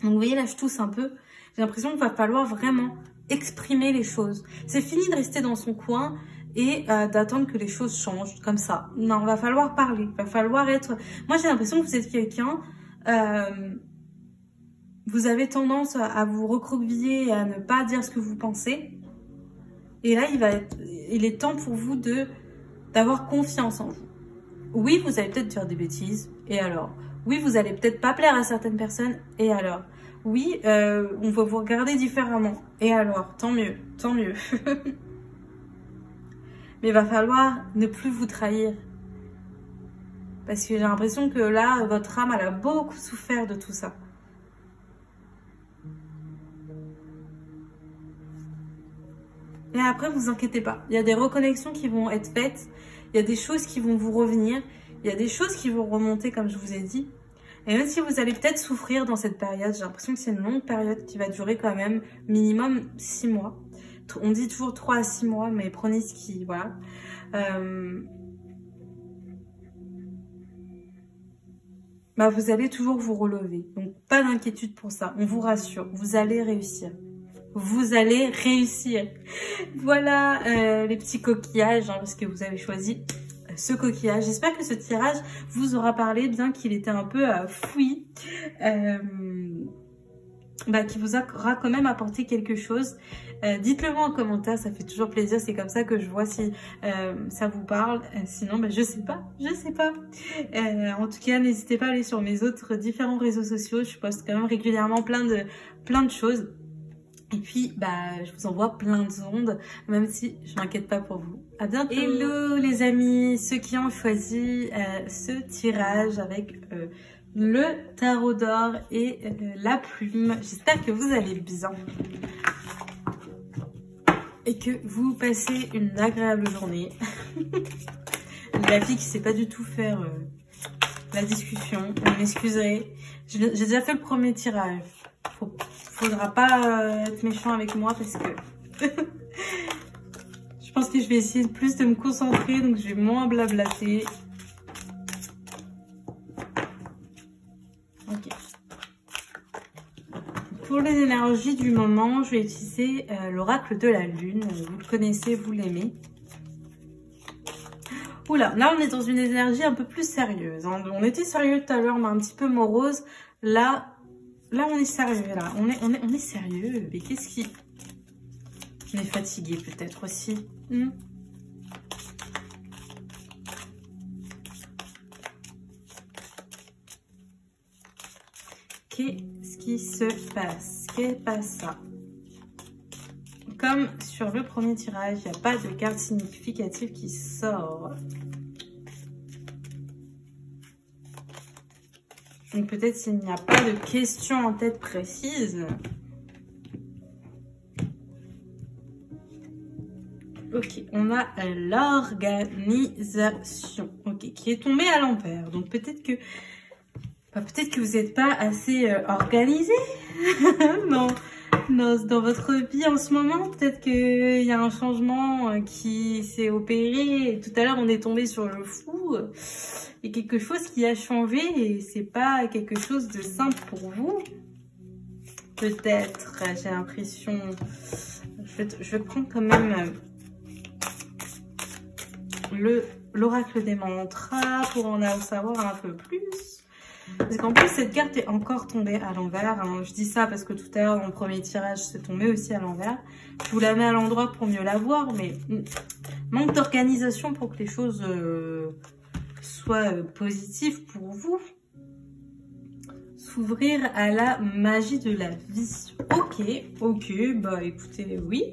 Donc, vous voyez, là, je tousse un peu. J'ai l'impression qu'il va falloir vraiment exprimer les choses. C'est fini de rester dans son coin et d'attendre que les choses changent comme ça. Non, il va falloir parler. Il va falloir être... Moi, j'ai l'impression que vous êtes quelqu'un vous avez tendance à vous recroqueviller et à ne pas dire ce que vous pensez. Et là, il est temps pour vous d'avoir confiance en vous. Oui, vous allez peut-être dire des bêtises, et alors? Oui, vous allez peut-être pas plaire à certaines personnes, et alors? Oui, on va vous regarder différemment, et alors? Tant mieux, tant mieux. Mais il va falloir ne plus vous trahir. Parce que j'ai l'impression que là, votre âme, elle a beaucoup souffert de tout ça. Et après, vous inquiétez pas. Il y a des reconnexions qui vont être faites. Il y a des choses qui vont vous revenir. Il y a des choses qui vont remonter, comme je vous ai dit. Et même si vous allez peut-être souffrir dans cette période, j'ai l'impression que c'est une longue période qui va durer quand même minimum 6 mois. On dit toujours 3 à 6 mois, mais prenez ce qui... Voilà. Bah, vous allez toujours vous relever. Donc, pas d'inquiétude pour ça. On vous rassure. Vous allez réussir. Vous allez réussir. Voilà les petits coquillages, hein, parce que vous avez choisi ce coquillage. J'espère que ce tirage vous aura parlé, bien qu'il était un peu fouillis. Qui vous aura quand même apporté quelque chose. Dites-le moi en commentaire, ça fait toujours plaisir. C'est comme ça que je vois si ça vous parle. Sinon, je sais pas. En tout cas, n'hésitez pas à aller sur mes autres différents réseaux sociaux. Je poste quand même régulièrement plein de choses. Et puis, je vous envoie plein de ondes, même si je m'inquiète pas pour vous. À bientôt. Hello les amis, ceux qui ont choisi ce tirage avec le tarot d'or et la plume. J'espère que vous allez bien et que vous passez une agréable journée. La fille qui sait pas du tout faire la discussion, vous m'excuserez. J'ai déjà fait le premier tirage. Faudra pas être méchant avec moi parce que je pense que je vais essayer plus de me concentrer, donc je vais moins blablater. Ok. Pour les énergies du moment, je vais utiliser l'oracle de la lune. Vous le connaissez, vous l'aimez. Oula, là on est dans une énergie un peu plus sérieuse. Hein. On était sérieux tout à l'heure, mais un petit peu morose. Là on est sérieux, là. On est sérieux. Mais qu'est-ce qui... On est fatigué peut-être aussi. Qu'est-ce qui se passe? Qu'est-ce qui passe ça? Comme sur le premier tirage, il n'y a pas de carte significative qui sort. Donc peut-être s'il n'y a pas de question en tête précise. Ok, on a l'organisation. Ok, qui est tombée à l'envers. Donc peut-être que vous n'êtes pas assez organisé. Non, dans votre vie en ce moment. Peut-être qu'il y a un changement qui s'est opéré. Et tout à l'heure, on est tombé sur le fou. Il y a quelque chose qui a changé et c'est pas quelque chose de simple pour vous. Peut-être, j'ai l'impression. Je vais prendre quand même l'oracle des mantras pour en savoir un peu plus. Parce qu'en plus, cette carte est encore tombée à l'envers. Hein. Je dis ça parce que tout à l'heure, dans le premier tirage, c'est tombé aussi à l'envers. Je vous la mets à l'endroit pour mieux la voir, mais manque d'organisation pour que les choses soit positif pour vous. S'ouvrir à la magie de la vie. Ok, bah écoutez, oui.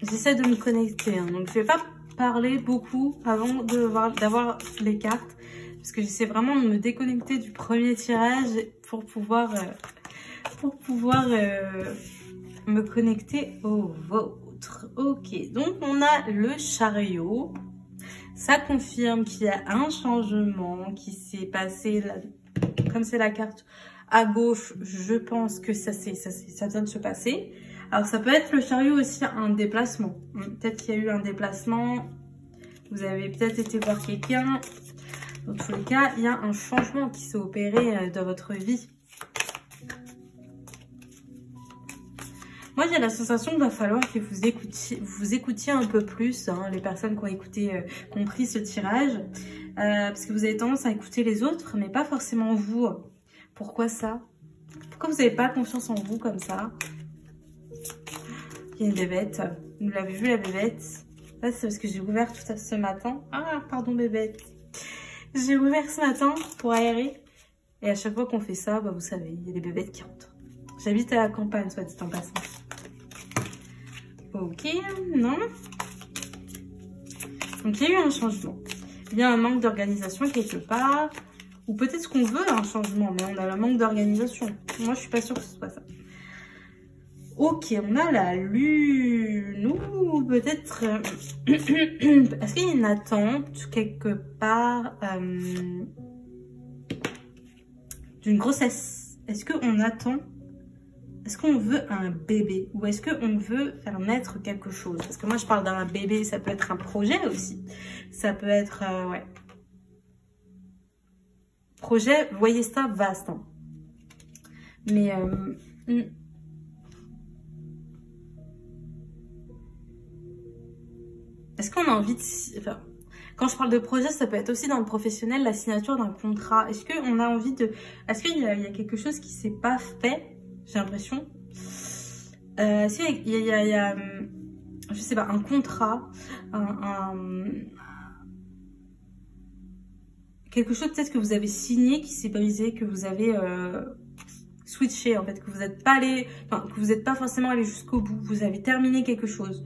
J'essaie de me connecter, hein, donc je vais pas parler beaucoup avant d'avoir les cartes. Parce que j'essaie vraiment de me déconnecter du premier tirage pour pouvoir me connecter au vôtre. Ok, donc on a le chariot. Ça confirme qu'il y a un changement qui s'est passé. Là, comme c'est la carte à gauche, je pense que ça vient de se passer. Alors ça peut être le chariot aussi un déplacement. Peut-être qu'il y a eu un déplacement. Vous avez peut-être été voir quelqu'un. Dans tous les cas, il y a un changement qui s'est opéré dans votre vie. Moi, j'ai la sensation qu'il va falloir que vous écoutiez un peu plus, hein, les personnes qui ont écouté, compris ce tirage. Parce que vous avez tendance à écouter les autres, mais pas forcément vous. Pourquoi ça? Pourquoi vous n'avez pas confiance en vous comme ça? Il y a une bébête. Vous l'avez vu, la bébête? Ça, c'est parce que j'ai ouvert tout à ce matin. Ah, pardon, bébête. J'ai ouvert ce matin pour aérer. Et à chaque fois qu'on fait ça, bah, vous savez, il y a des bébêtes qui rentrent. J'habite à la campagne, soit dit en passant. Ok, non. Donc, il y a eu un changement. Il y a un manque d'organisation quelque part. Ou peut-être qu'on veut un changement, mais on a le manque d'organisation. Moi, je suis pas sûre que ce soit ça. Ok, on a la lune. Ou peut-être... Est-ce qu'il y a une attente quelque part d'une grossesse? Est-ce qu'on attend? Est-ce qu'on veut un bébé? Ou est-ce qu'on veut faire naître quelque chose? Parce que moi, je parle d'un bébé, ça peut être un projet aussi. Ça peut être... ouais. Projet, vous voyez ça, vaste. Hein. Mais... est-ce qu'on a envie de... Enfin, quand je parle de projet, ça peut être aussi dans le professionnel, la signature d'un contrat. Est-ce qu'on a envie de... Est-ce qu'il y a quelque chose qui ne s'est pas fait? J'ai l'impression. Est-ce qu'il y a, je sais pas, un contrat, quelque chose peut-être que vous avez signé qui s'est brisé, que vous avez switché en fait, que vous n'êtes pas allé, enfin, que vous n'êtes pas forcément allé jusqu'au bout. Vous avez terminé quelque chose.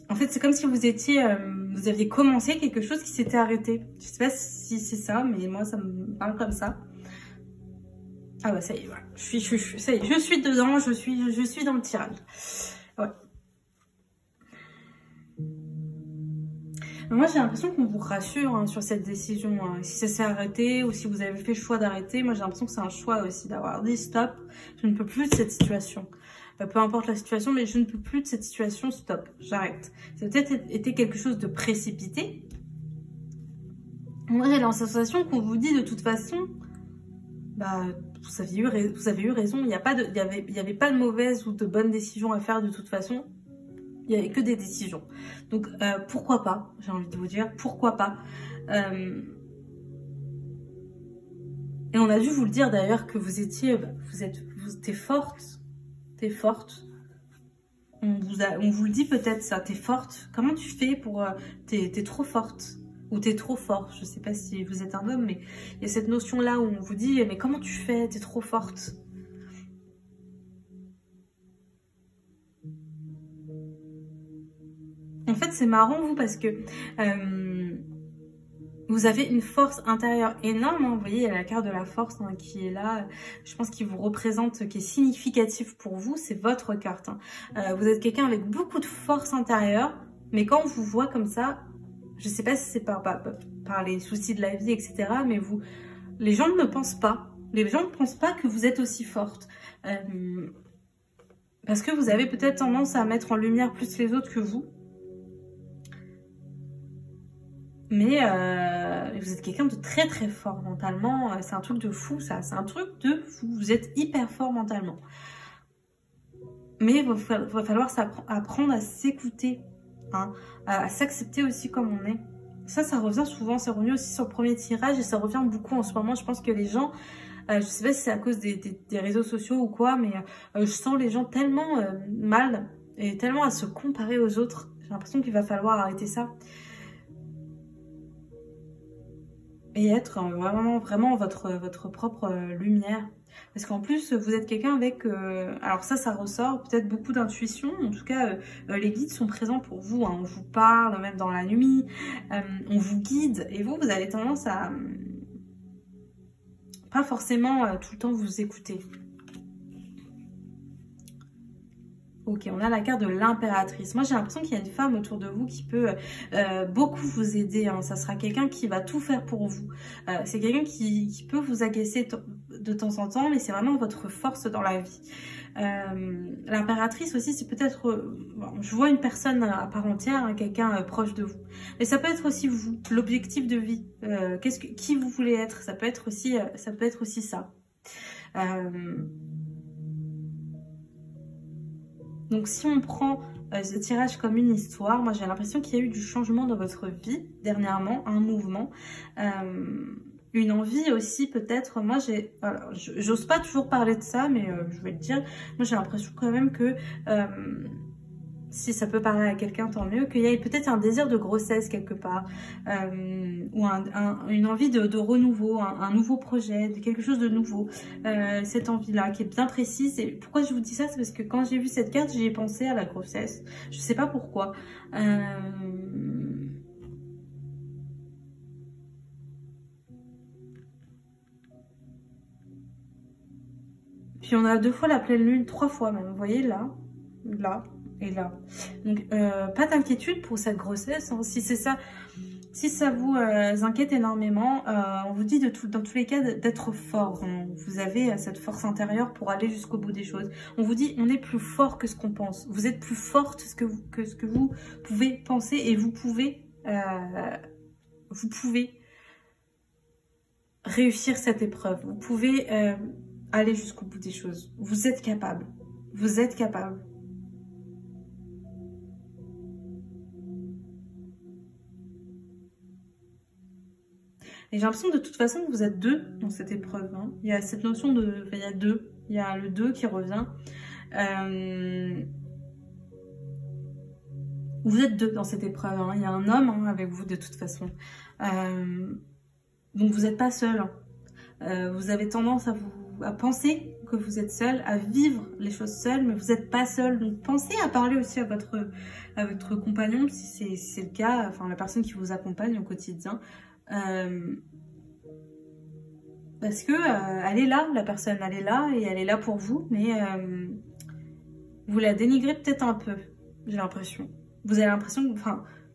En fait, c'est comme si vous étiez, vous aviez commencé quelque chose qui s'était arrêté. Je sais pas si c'est ça, mais moi, ça me parle comme ça. Ah bah ça y est, voilà. Ça y est, je suis dedans, je suis dans le tirage. Ouais. Moi, j'ai l'impression qu'on vous rassure hein, sur cette décision. Hein. Si ça s'est arrêté ou si vous avez fait le choix d'arrêter, moi, j'ai l'impression que c'est un choix aussi d'avoir dit stop, je ne peux plus de cette situation. Peu importe la situation, mais je ne peux plus de cette situation, stop, j'arrête. Ça a peut-être été quelque chose de précipité. Moi, j'ai la sensation qu'on vous dit de toute façon, bah, vous avez eu raison, il n'y avait pas de mauvaise ou de bonne décision à faire de toute façon. Il n'y avait que des décisions. Donc, pourquoi pas, j'ai envie de vous dire, pourquoi pas. Et on a dû vous le dire d'ailleurs que vous étiez forte. T'es forte. On vous le dit peut-être ça, t'es forte. Comment tu fais pour... t'es trop forte. Ou t'es trop fort. Je sais pas si vous êtes un homme, mais il y a cette notion-là où on vous dit, mais comment tu fais? T'es trop forte. En fait, c'est marrant, vous, parce que... vous avez une force intérieure énorme, hein. Vous voyez, il y a la carte de la force hein, qui est là. Je pense qu'il vous représente, qui est significatif pour vous. C'est votre carte. Hein. Vous êtes quelqu'un avec beaucoup de force intérieure. Mais quand on vous voit comme ça, je ne sais pas si c'est par les soucis de la vie, etc. Mais les gens ne pensent pas. Les gens ne pensent pas que vous êtes aussi forte. Parce que vous avez peut-être tendance à mettre en lumière plus les autres que vous. Mais vous êtes quelqu'un de très très fort mentalement. C'est un truc de fou ça. C'est un truc de fou. Vous êtes hyper fort mentalement. Mais il va falloir apprendre à s'écouter. Hein, à s'accepter aussi comme on est. Ça revient souvent. Ça revient aussi sur le premier tirage. Et ça revient beaucoup en ce moment. Je pense que les gens... je sais pas si c'est à cause des réseaux sociaux ou quoi. Mais je sens les gens tellement mal. Et tellement à se comparer aux autres. J'ai l'impression qu'il va falloir arrêter ça. Et être vraiment votre propre lumière. Parce qu'en plus, vous êtes quelqu'un avec... alors ça ressort peut-être beaucoup d'intuition. En tout cas, les guides sont présents pour vous. Hein. On vous parle, même dans la nuit. On vous guide. Et vous avez tendance à... pas forcément tout le temps vous écouter. Ok, on a la carte de l'impératrice. Moi, j'ai l'impression qu'il y a une femme autour de vous qui peut beaucoup vous aider. Hein. Ça sera quelqu'un qui va tout faire pour vous. C'est quelqu'un qui peut vous agacer de temps en temps, mais c'est vraiment votre force dans la vie. L'impératrice aussi, c'est peut-être... bon, je vois une personne à part entière, hein, quelqu'un proche de vous. Mais ça peut être aussi vous, l'objectif de vie. Qui vous voulez être. Ça peut être aussi ça. Donc si on prend ce tirage comme une histoire, moi j'ai l'impression qu'il y a eu du changement dans votre vie dernièrement, un mouvement, une envie aussi peut-être. Moi j'ose pas toujours parler de ça, mais je vais le dire, moi j'ai l'impression quand même que si ça peut parler à quelqu'un, tant mieux, qu'il y ait peut-être un désir de grossesse quelque part, ou une envie de renouveau, un nouveau projet, de quelque chose de nouveau. Cette envie-là qui est bien précise. Et pourquoi je vous dis ça, c'est parce que quand j'ai vu cette carte, j'y ai pensé à la grossesse. Je sais pas pourquoi. Puis on a 2 fois la pleine lune, 3 fois même. Vous voyez là, là. Et là. Donc, pas d'inquiétude pour cette grossesse. Hein. Si c'est ça, si ça vous inquiète énormément, on vous dit dans tous les cas d'être fort. Hein. Vous avez cette force intérieure pour aller jusqu'au bout des choses. On vous dit, on est plus fort que ce qu'on pense. Vous êtes plus forte que ce que vous pouvez penser et vous pouvez réussir cette épreuve. Vous pouvez aller jusqu'au bout des choses. Vous êtes capable. Vous êtes capable. Et j'ai l'impression de toute façon que vous êtes 2 dans cette épreuve. Hein. Il y a cette notion de... Enfin, il y a 2. Il y a le 2 qui revient. Vous êtes 2 dans cette épreuve. Hein. Il y a un homme hein, avec vous de toute façon. Donc vous n'êtes pas seul. Hein. Vous avez tendance à penser que vous êtes seul, à vivre les choses seul, mais vous n'êtes pas seul. Donc pensez à parler aussi à votre compagnon, si c'est le cas, enfin la personne qui vous accompagne au quotidien. Parce que elle est là, la personne, elle est là et elle est là pour vous, mais vous la dénigrez peut-être un peu, j'ai l'impression. Vous avez l'impression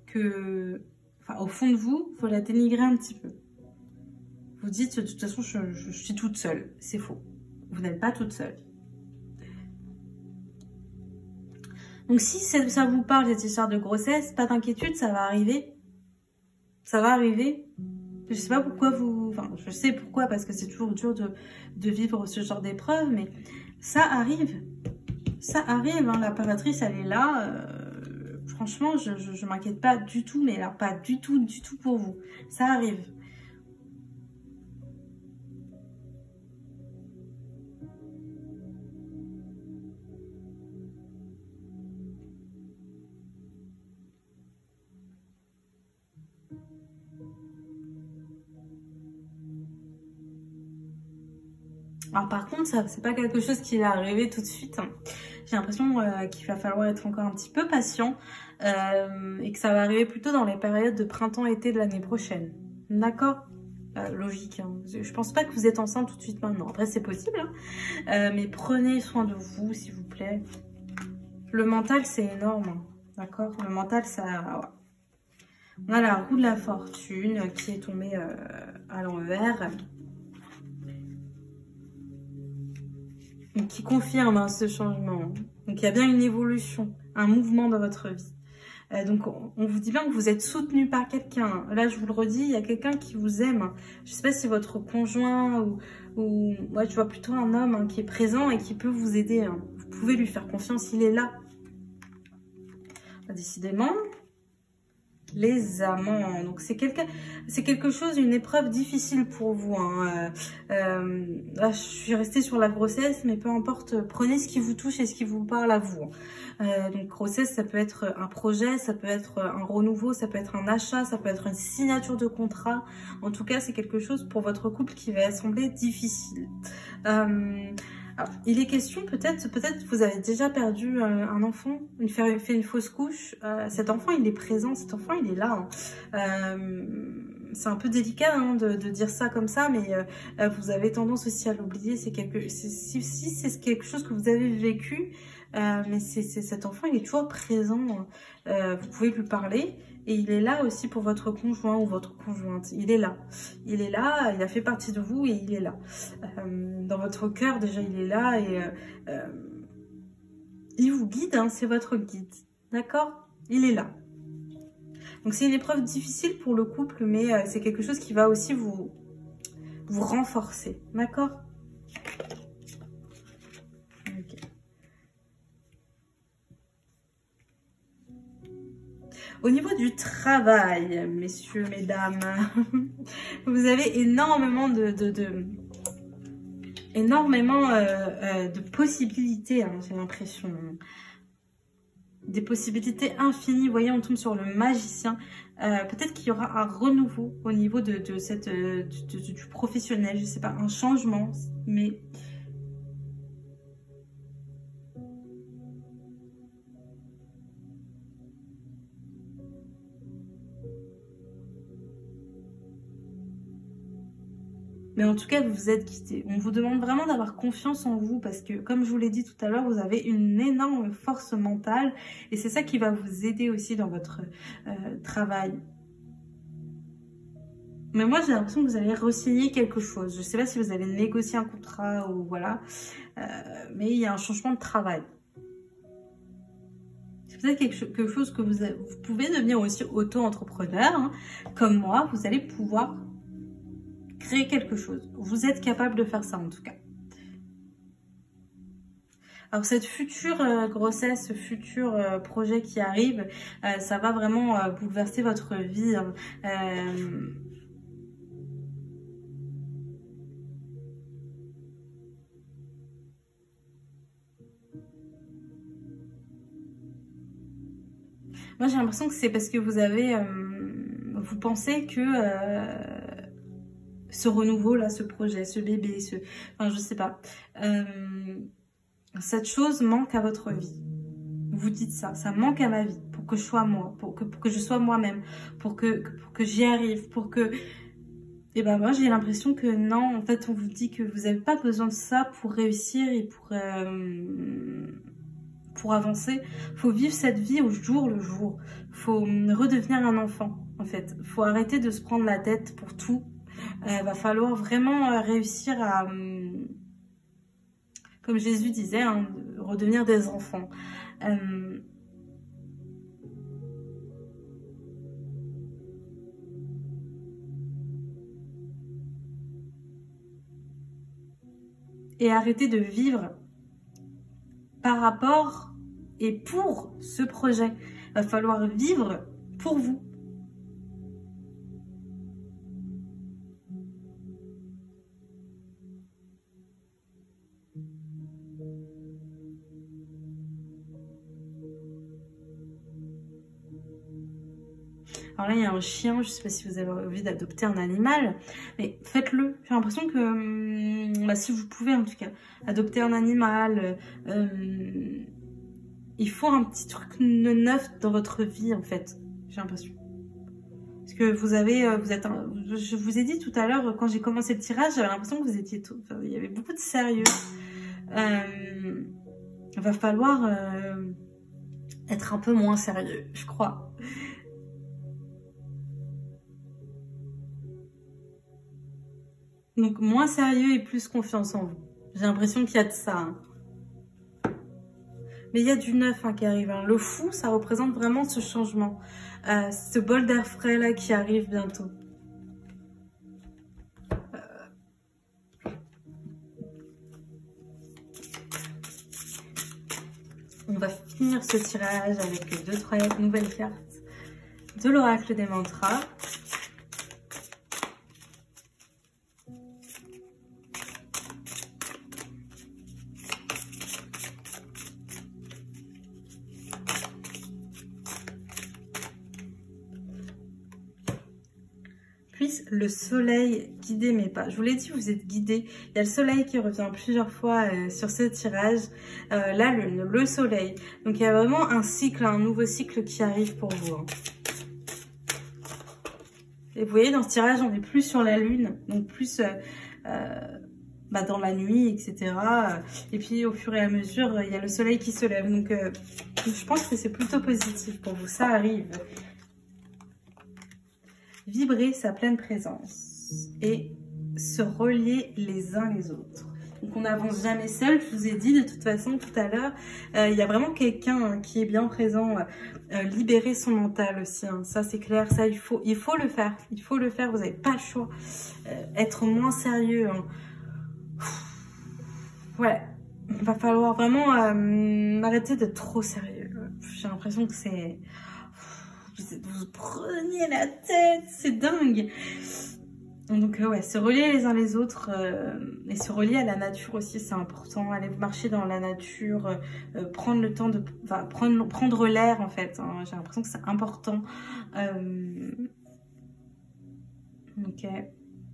que, au fond de vous, vous la dénigrez un petit peu. Vous dites, de toute façon, je suis toute seule. C'est faux. Vous n'êtes pas toute seule. Donc si ça vous parle, cette histoire de grossesse, pas d'inquiétude, ça va arriver. Ça va arriver. Je sais pas pourquoi vous... Enfin, je sais pourquoi, parce que c'est toujours dur de vivre ce genre d'épreuve, mais ça arrive. Ça arrive, hein. L'impératrice, elle est là. Franchement, je m'inquiète pas du tout, mais là, pas du tout pour vous. Ça arrive. Alors par contre, ça c'est pas quelque chose qui va arriver tout de suite. J'ai l'impression qu'il va falloir être encore un petit peu patient et que ça va arriver plutôt dans les périodes de printemps-été de l'année prochaine. D'accord? Logique. Hein. Je pense pas que vous êtes enceinte tout de suite maintenant. Après, c'est possible. Hein. Mais prenez soin de vous, s'il vous plaît. Le mental, c'est énorme. Hein. D'accord? Le mental, ça... Ouais. On a la roue de la fortune qui est tombée à l'envers. Qui confirme hein, ce changement. Donc il y a bien une évolution, un mouvement dans votre vie. Donc on vous dit bien que vous êtes soutenu par quelqu'un. Là je vous le redis, il y a quelqu'un qui vous aime. Je ne sais pas si c'est votre conjoint ou ouais, je vois plutôt un homme hein, qui est présent et qui peut vous aider. Hein. Vous pouvez lui faire confiance, il est là. Décidément. Les amants, donc c'est quelque chose, une épreuve difficile pour vous. Hein. Là, je suis restée sur la grossesse, mais peu importe, prenez ce qui vous touche et ce qui vous parle à vous. Donc grossesse, ça peut être un projet, ça peut être un renouveau, ça peut être un achat, ça peut être une signature de contrat. En tout cas, c'est quelque chose pour votre couple qui va sembler difficile. Alors, il est question, peut-être vous avez déjà perdu un enfant, fait une fausse couche. Cet enfant, il est présent, cet enfant, il est là. Hein. C'est un peu délicat hein, de dire ça comme ça, mais vous avez tendance aussi à l'oublier. Si c'est quelque chose que vous avez vécu, mais cet enfant, il est toujours présent. Vous pouvez lui parler. Et il est là aussi pour votre conjoint ou votre conjointe. Il est là. Il est là, il a fait partie de vous et il est là. Dans votre cœur, déjà, il est là et il vous guide, hein, c'est votre guide. D'accord? Il est là. Donc, c'est une épreuve difficile pour le couple, mais c'est quelque chose qui va aussi vous renforcer. D'accord? Ok. Au niveau du travail, messieurs, mesdames, vous avez énormément de possibilités, hein, j'ai l'impression. Des possibilités infinies. Vous voyez, on tombe sur le magicien. Peut-être qu'il y aura un renouveau au niveau du professionnel, je sais pas, un changement, mais... Mais en tout cas, vous vous êtes quittés. On vous demande vraiment d'avoir confiance en vous parce que, comme je vous l'ai dit tout à l'heure, vous avez une énorme force mentale et c'est ça qui va vous aider aussi dans votre travail. Mais moi, j'ai l'impression que vous allez re-signer quelque chose. Je ne sais pas si vous allez négocier un contrat ou voilà, mais il y a un changement de travail. C'est peut-être quelque chose que vous pouvez devenir aussi auto-entrepreneur, hein. Comme moi, vous allez pouvoir créer quelque chose. Vous êtes capable de faire ça en tout cas. Alors cette future grossesse, ce futur projet qui arrive, ça va vraiment bouleverser votre vie. Hein. Moi j'ai l'impression que c'est parce que vous avez, vous pensez que ce renouveau là, ce projet, ce bébé, enfin je sais pas, cette chose manque à votre vie. Vous dites ça manque à ma vie pour que je sois moi, pour que je sois moi-même, pour que j'y arrive, pour que... Et ben moi j'ai l'impression que non, en fait on vous dit que vous n'avez pas besoin de ça pour réussir et pour avancer. Faut vivre cette vie au jour le jour. Faut redevenir un enfant en fait. Faut arrêter de se prendre la tête pour tout. Va falloir vraiment réussir à, comme Jésus disait, hein, redevenir des enfants. Et arrêter de vivre par rapport et pour ce projet. Va falloir vivre pour vous. Alors là, il y a un chien, je ne sais pas si vous avez envie d'adopter un animal, mais faites-le. J'ai l'impression que, si vous pouvez en tout cas, adopter un animal, il faut un petit truc neuf dans votre vie en fait, j'ai l'impression. Parce que je vous ai dit tout à l'heure, quand j'ai commencé le tirage, j'avais l'impression que vous étiez il y avait beaucoup de sérieux. Il va falloir être un peu moins sérieux, je crois. Donc, moins sérieux et plus confiance en vous. J'ai l'impression qu'il y a de ça. Hein. Mais il y a du neuf qui arrive. Hein. Le fou, ça représente vraiment ce changement. Ce bol d'air frais là qui arrive bientôt. On va finir ce tirage avec 2-3 nouvelles cartes de l'oracle des mantras. Puisse le soleil guider mes pas. Je vous l'ai dit, vous êtes guidés. Il y a le soleil qui revient plusieurs fois sur ce tirage. La lune, le soleil. Donc il y a vraiment un cycle, un nouveau cycle qui arrive pour vous. Hein. Et vous voyez, dans ce tirage, on est plus sur la lune. Donc plus dans la nuit, etc. Et puis au fur et à mesure, il y a le soleil qui se lève. Donc je pense que c'est plutôt positif pour vous. Ça arrive. Vibrer sa pleine présence et se relier les uns les autres. Donc on n'avance jamais seul, je vous ai dit de toute façon tout à l'heure, il y a vraiment quelqu'un qui est bien présent, libérer son mental aussi, hein. Ça c'est clair, ça il faut le faire, vous n'avez pas le choix, être moins sérieux, hein. Ouais, il va falloir vraiment arrêter d'être trop sérieux, j'ai l'impression que c'est... Vous prenez la tête, c'est dingue. Donc ouais, se relier les uns les autres et se relier à la nature aussi, c'est important. Aller marcher dans la nature, prendre le temps de... Enfin, prendre l'air en fait, hein. J'ai l'impression que c'est important. Ok.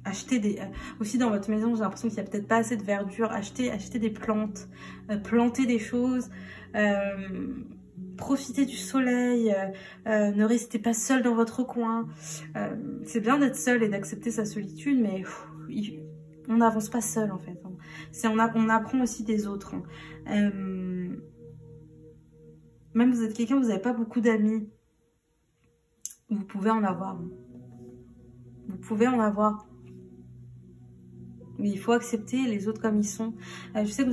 Acheter des... aussi dans votre maison, j'ai l'impression qu'il n'y a peut-être pas assez de verdure. Acheter des plantes, planter des choses... Profitez du soleil, ne restez pas seul dans votre coin. C'est bien d'être seul et d'accepter sa solitude, mais on n'avance pas seul en fait, hein. On apprend aussi des autres, hein. Même vous êtes quelqu'un, vous n'avez pas beaucoup d'amis, vous pouvez en avoir. Vous pouvez en avoir. Mais il faut accepter les autres comme ils sont. Je sais que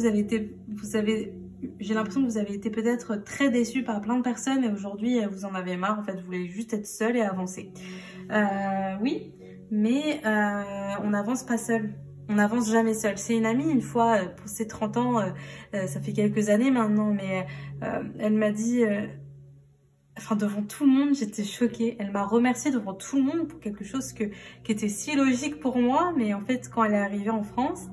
j'ai l'impression que vous avez été peut-être très déçus par plein de personnes et aujourd'hui vous en avez marre, en fait vous voulez juste être seul et avancer. Oui, mais on n'avance pas seul, on n'avance jamais seul. C'est une amie une fois, pour ses 30 ans, ça fait quelques années maintenant, mais elle m'a dit, enfin devant tout le monde, j'étais choquée, elle m'a remercié devant tout le monde pour quelque chose qui était si logique pour moi, mais en fait quand elle est arrivée en France,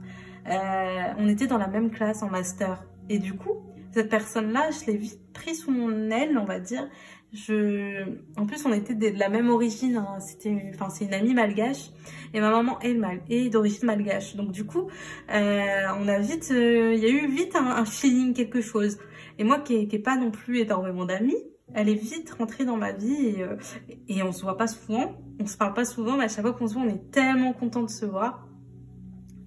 on était dans la même classe en master. Et du coup, cette personne-là, je l'ai vite pris sous mon aile, on va dire. En plus, on était de la même origine, hein. C'est une amie malgache. Et ma maman est d'origine malgache. Donc du coup, il y a eu vite un feeling, quelque chose. Et moi, qui est pas non plus énormément d'amis, elle est vite rentrée dans ma vie et on se voit pas souvent. On se parle pas souvent, mais à chaque fois qu'on se voit, on est tellement content de se voir.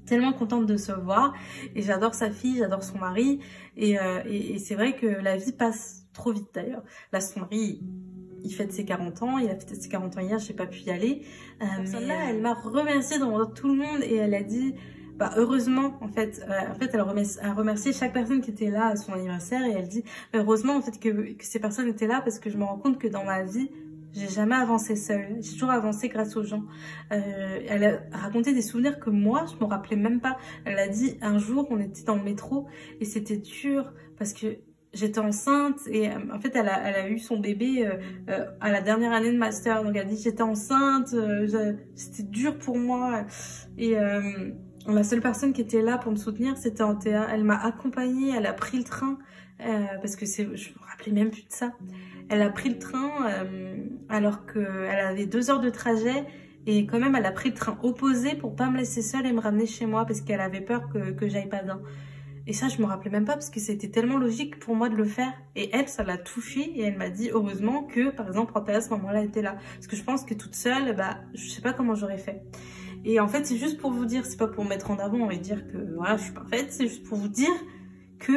Tellement contente de se voir et j'adore sa fille, j'adore son mari et c'est vrai que la vie passe trop vite d'ailleurs. Là son mari il fête ses 40 ans, il a fêté ses 40 ans hier, j'ai pas pu y aller. Celle-là elle m'a remercié devant tout le monde et elle a dit bah heureusement en fait elle a remercié chaque personne qui était là à son anniversaire et elle dit heureusement en fait que ces personnes étaient là parce que je me rends compte que dans ma vie j'ai jamais avancé seule, j'ai toujours avancé grâce aux gens. Elle a raconté des souvenirs que moi, je me rappelais même pas. Elle a dit, un jour, on était dans le métro et c'était dur parce que j'étais enceinte et en fait, elle a eu son bébé à la dernière année de master. Donc, elle a dit, j'étais enceinte, c'était dur pour moi. Et la seule personne qui était là pour me soutenir, c'était Antea. Elle m'a accompagnée, elle a pris le train parce que je me rappelais même plus de ça. Elle a pris le train alors qu'elle avait 2 heures de trajet et quand même elle a pris le train opposé pour pas me laisser seule et me ramener chez moi parce qu'elle avait peur que j'aille pas bien. Et ça je me rappelais même pas parce que c'était tellement logique pour moi de le faire. Et elle ça l'a touchée et elle m'a dit heureusement que par exemple Antea à ce moment-là était là. Parce que je pense que toute seule, bah je sais pas comment j'aurais fait. Et en fait c'est juste pour vous dire, c'est pas pour mettre en avant et dire que voilà je suis parfaite, c'est juste pour vous dire que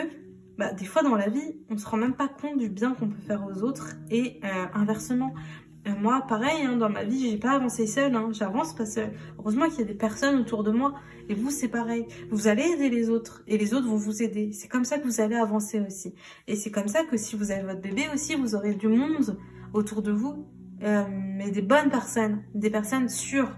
bah, des fois dans la vie, on se rend même pas compte du bien qu'on peut faire aux autres et inversement. Moi, pareil, hein, dans ma vie, j'ai pas avancé seule, hein, j'avance pas seule. Heureusement qu'il y a des personnes autour de moi et vous, c'est pareil. Vous allez aider les autres et les autres vont vous aider. C'est comme ça que vous allez avancer aussi. Et c'est comme ça que si vous avez votre bébé aussi, vous aurez du monde autour de vous, mais des bonnes personnes, des personnes sûres.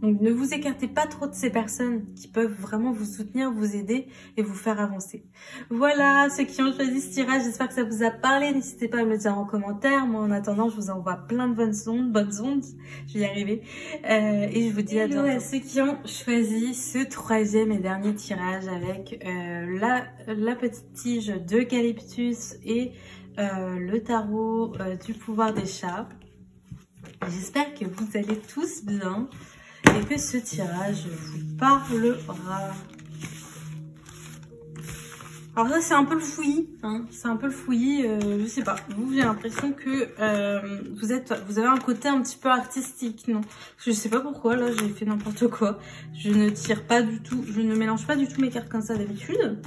Donc ne vous écartez pas trop de ces personnes qui peuvent vraiment vous soutenir, vous aider et vous faire avancer. Voilà, ceux qui ont choisi ce tirage, j'espère que ça vous a parlé. N'hésitez pas à me le dire en commentaire. Moi en attendant, je vous envoie plein de bonnes ondes, je vais y arriver. Et je vous dis à bientôt. À ceux qui ont choisi ce 3e et dernier tirage avec la petite tige d'eucalyptus et le tarot du pouvoir des chats. J'espère que vous allez tous bien. Et que ce tirage vous parlera. Alors ça c'est un peu le fouillis, hein. C'est un peu le fouillis, je sais pas. Vous, j'ai l'impression que vous avez un côté un petit peu artistique, non? Je sais pas pourquoi, là j'ai fait n'importe quoi. Je ne tire pas du tout, je ne mélange pas du tout mes cartes comme ça d'habitude.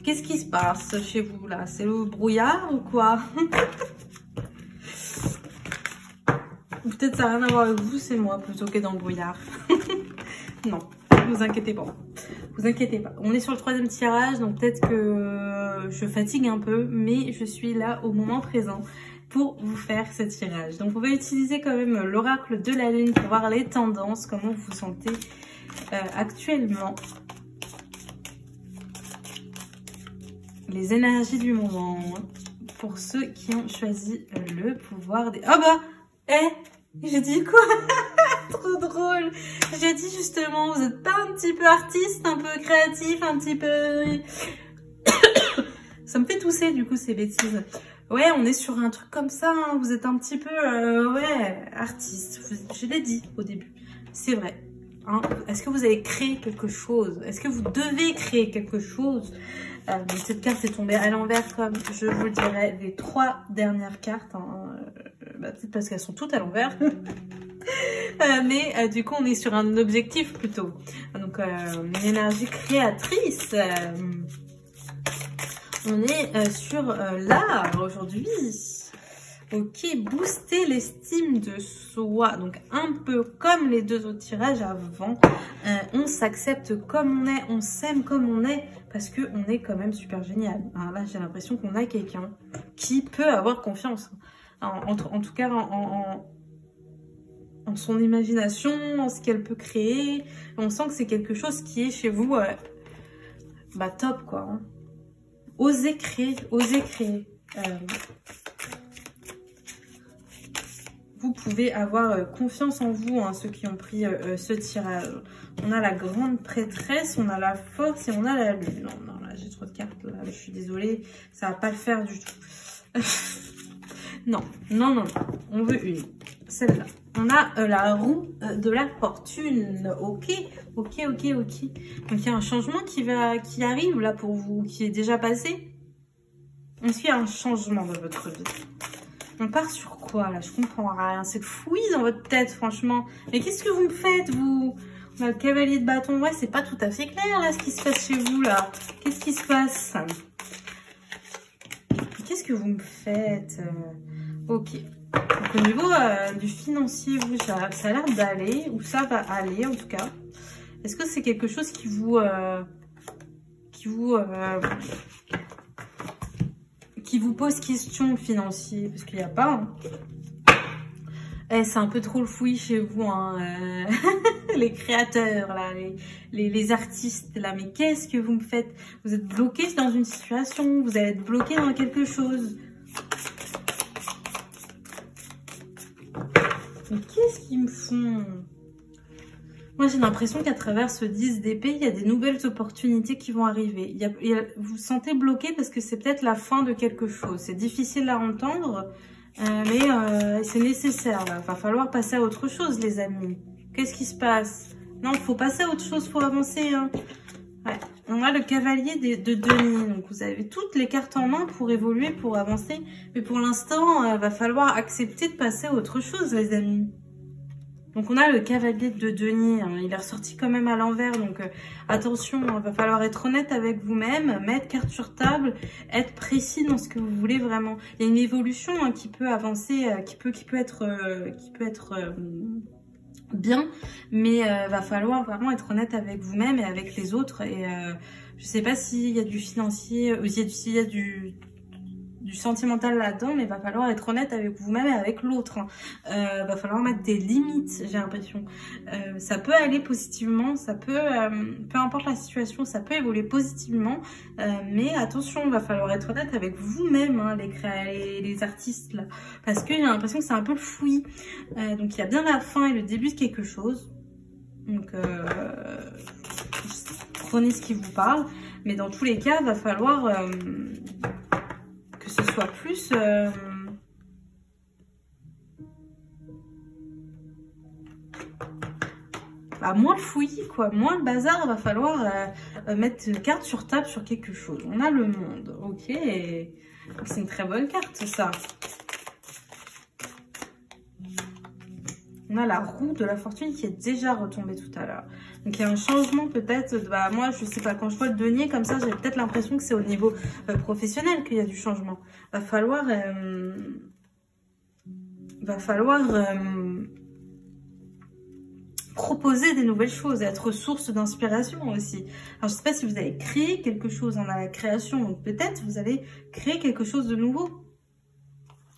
Qu'est-ce qui se passe chez vous là? C'est le brouillard ou quoi? Ou peut-être ça n'a rien à voir avec vous, c'est moi plutôt que dans le brouillard. Non, ne vous inquiétez pas. Vous inquiétez pas. On est sur le 3e tirage, donc peut-être que je fatigue un peu, mais je suis là au moment présent pour vous faire ce tirage. Donc on va utiliser quand même l'oracle de la lune pour voir les tendances, comment vous vous sentez actuellement. Les énergies du moment pour ceux qui ont choisi le pouvoir des... Oh bah, j'ai dit quoi? Trop drôle. J'ai dit justement, vous êtes pas un petit peu artiste, un peu créatif, un petit peu... Ça me fait tousser du coup ces bêtises. Ouais, on est sur un truc comme ça, hein. Vous êtes un petit peu, ouais, artiste. Je l'ai dit au début, c'est vrai. Hein. Est-ce que vous avez créé quelque chose? Est-ce que vous devez créer quelque chose? Cette carte est tombée à l'envers comme je vous le dirais les 3 dernières cartes. Hein. Peut-être parce qu'elles sont toutes à l'envers. Mais du coup, on est sur un objectif plutôt. Donc, une énergie créatrice. On est sur l'art aujourd'hui. Ok, booster l'estime de soi. Donc, un peu comme les 2 autres tirages avant. On s'accepte comme on est, on s'aime comme on est. Parce qu'on est quand même super génial. Alors là, j'ai l'impression qu'on a quelqu'un qui peut avoir confiance. En tout cas, en son imagination, en ce qu'elle peut créer. On sent que c'est quelque chose qui est chez vous, bah top quoi. Hein. Osez créer, osez créer. Vous pouvez avoir confiance en vous, hein, ceux qui ont pris ce tirage. On a la grande prêtresse, on a la force et on a la lune. Non, non, là j'ai trop de cartes, là, je suis désolée, ça va pas le faire du tout. Non, non, non, on veut une. Celle-là. On a la roue de la fortune. Ok, ok, ok, ok. Donc il y a un changement qui arrive là pour vous, qui est déjà passé. Est-ce qu'il y a un changement dans votre vie? On part sur quoi là? Je comprends rien. C'est le fouillis dans votre tête, franchement. Mais qu'est-ce que vous me faites, vous? On a le cavalier de bâton. Ouais, c'est pas tout à fait clair là ce qui se passe chez vous là. Qu'est-ce qui se passe? Qu'est-ce que vous me faites? Ok. Donc, au niveau du financier, vous, ça a l'air d'aller, ou ça va aller en tout cas. Est-ce que c'est quelque chose qui vous pose question financier? Parce qu'il n'y a pas. Hein. C'est un peu trop le fouillis chez vous, hein, les créateurs, là, les artistes, là. Mais qu'est-ce que vous me faites? Vous êtes bloqué dans une situation, vous allez être bloqué dans quelque chose. Mais qu'est-ce qu'ils me font? Moi, j'ai l'impression qu'à travers ce 10 d'épée, il y a des nouvelles opportunités qui vont arriver. Vous vous sentez bloqué parce que c'est peut-être la fin de quelque chose. C'est difficile à entendre, mais c'est nécessaire. Il va falloir passer à autre chose, les amis. Qu'est-ce qui se passe? Non, il faut passer à autre chose, il faut avancer. Hein. Ouais. On a le cavalier de denier. Donc, vous avez toutes les cartes en main pour évoluer, pour avancer. Mais pour l'instant, va falloir accepter de passer à autre chose, les amis. Donc, on a le cavalier de denier. Hein. Il est ressorti quand même à l'envers. Donc, attention, il va falloir être honnête avec vous-même, mettre carte sur table, être précis dans ce que vous voulez vraiment. Il y a une évolution hein, qui peut avancer, qui peut être bien, mais va falloir vraiment être honnête avec vous-même et avec les autres. Et je sais pas s'il y a du financier, s'il y a du sentimental là-dedans, mais va falloir être honnête avec vous-même et avec l'autre. Hein. Va falloir mettre des limites, j'ai l'impression. Ça peut aller positivement, ça peut, peu importe la situation, ça peut évoluer positivement, mais attention, va falloir être honnête avec vous-même, hein, les artistes là, parce que j'ai l'impression que c'est un peu le fouillis. Donc il y a bien la fin et le début de quelque chose. Donc prenez ce qui vous parle, mais dans tous les cas, va falloir que ce soit plus bah, moins le fouillis, quoi, moins le bazar. Il va falloir mettre une carte sur table sur quelque chose. On a le monde, ok. C'est une très bonne carte, ça. On a la roue de la fortune qui est déjà retombée tout à l'heure. Donc, il y a un changement peut-être. Bah, moi, je sais pas, quand je vois le denier comme ça, j'ai peut-être l'impression que c'est au niveau professionnel qu'il y a du changement. Va falloir proposer des nouvelles choses, être source d'inspiration aussi. Alors, je sais pas si vous avez créé quelque chose dans la création. Donc, peut-être vous allez créer quelque chose de nouveau.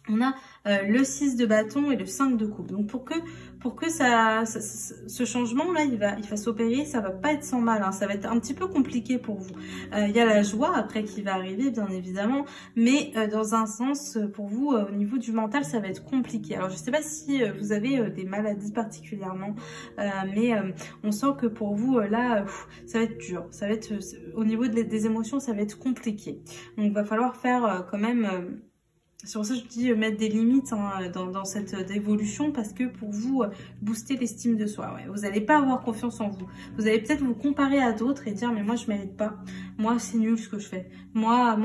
On a le 6 de bâton et le 5 de coupe. Donc, pour que ce changement-là, il va s'opérer, ça va pas être sans mal. Hein. Ça va être un petit peu compliqué pour vous. Il y a la joie après qui va arriver, bien évidemment. Mais dans un sens, pour vous, au niveau du mental, ça va être compliqué. Alors, je sais pas si vous avez des maladies particulièrement. Mais on sent que pour vous, là, ça va être dur. Ça va être, au niveau des émotions, ça va être compliqué. Donc, il va falloir faire quand même... C'est pour ça que je dis mettre des limites hein, dans cette évolution parce que pour vous, booster l'estime de soi. Ouais. Vous n'allez pas avoir confiance en vous. Vous allez peut-être vous comparer à d'autres et dire mais moi je mérite pas. Moi c'est nul ce que je fais. Moi.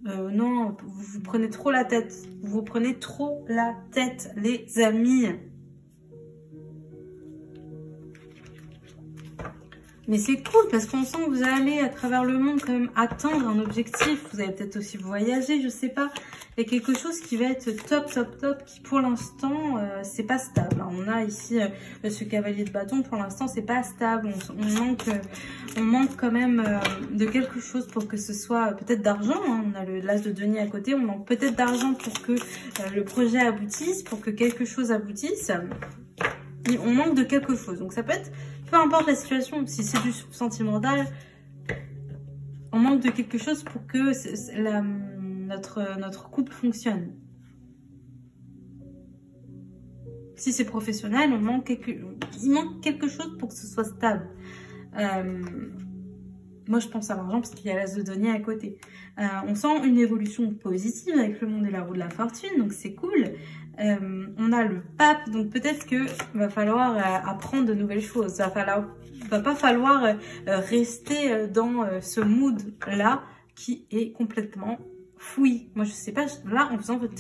Non, vous prenez trop la tête. Vous prenez trop la tête les amis. Mais c'est cool parce qu'on sent que vous allez à travers le monde quand même atteindre un objectif. Vous allez peut-être aussi voyager, je sais pas. Il y a quelque chose qui va être top, qui pour l'instant, c'est pas stable. On a ici ce cavalier de bâton, pour l'instant, c'est pas stable. On manque quand même de quelque chose pour que ce soit peut-être d'argent. Hein. On a l'as de denier à côté. On manque peut-être d'argent pour que le projet aboutisse, pour que quelque chose aboutisse. Et on manque de quelque chose. Donc ça peut être... Peu importe la situation, si c'est du sentimental, on manque de quelque chose pour que notre couple fonctionne. Si c'est professionnel, il manque quelque chose pour que ce soit stable. Moi, je pense à l'argent parce qu'il y a l'as de denier à côté. On sent une évolution positive avec le monde et la roue de la fortune, donc c'est cool. On a le pape, donc peut-être que va falloir apprendre de nouvelles choses. Va pas falloir rester dans ce mood-là qui est complètement fouillis. Moi, je sais pas, là, en faisant votre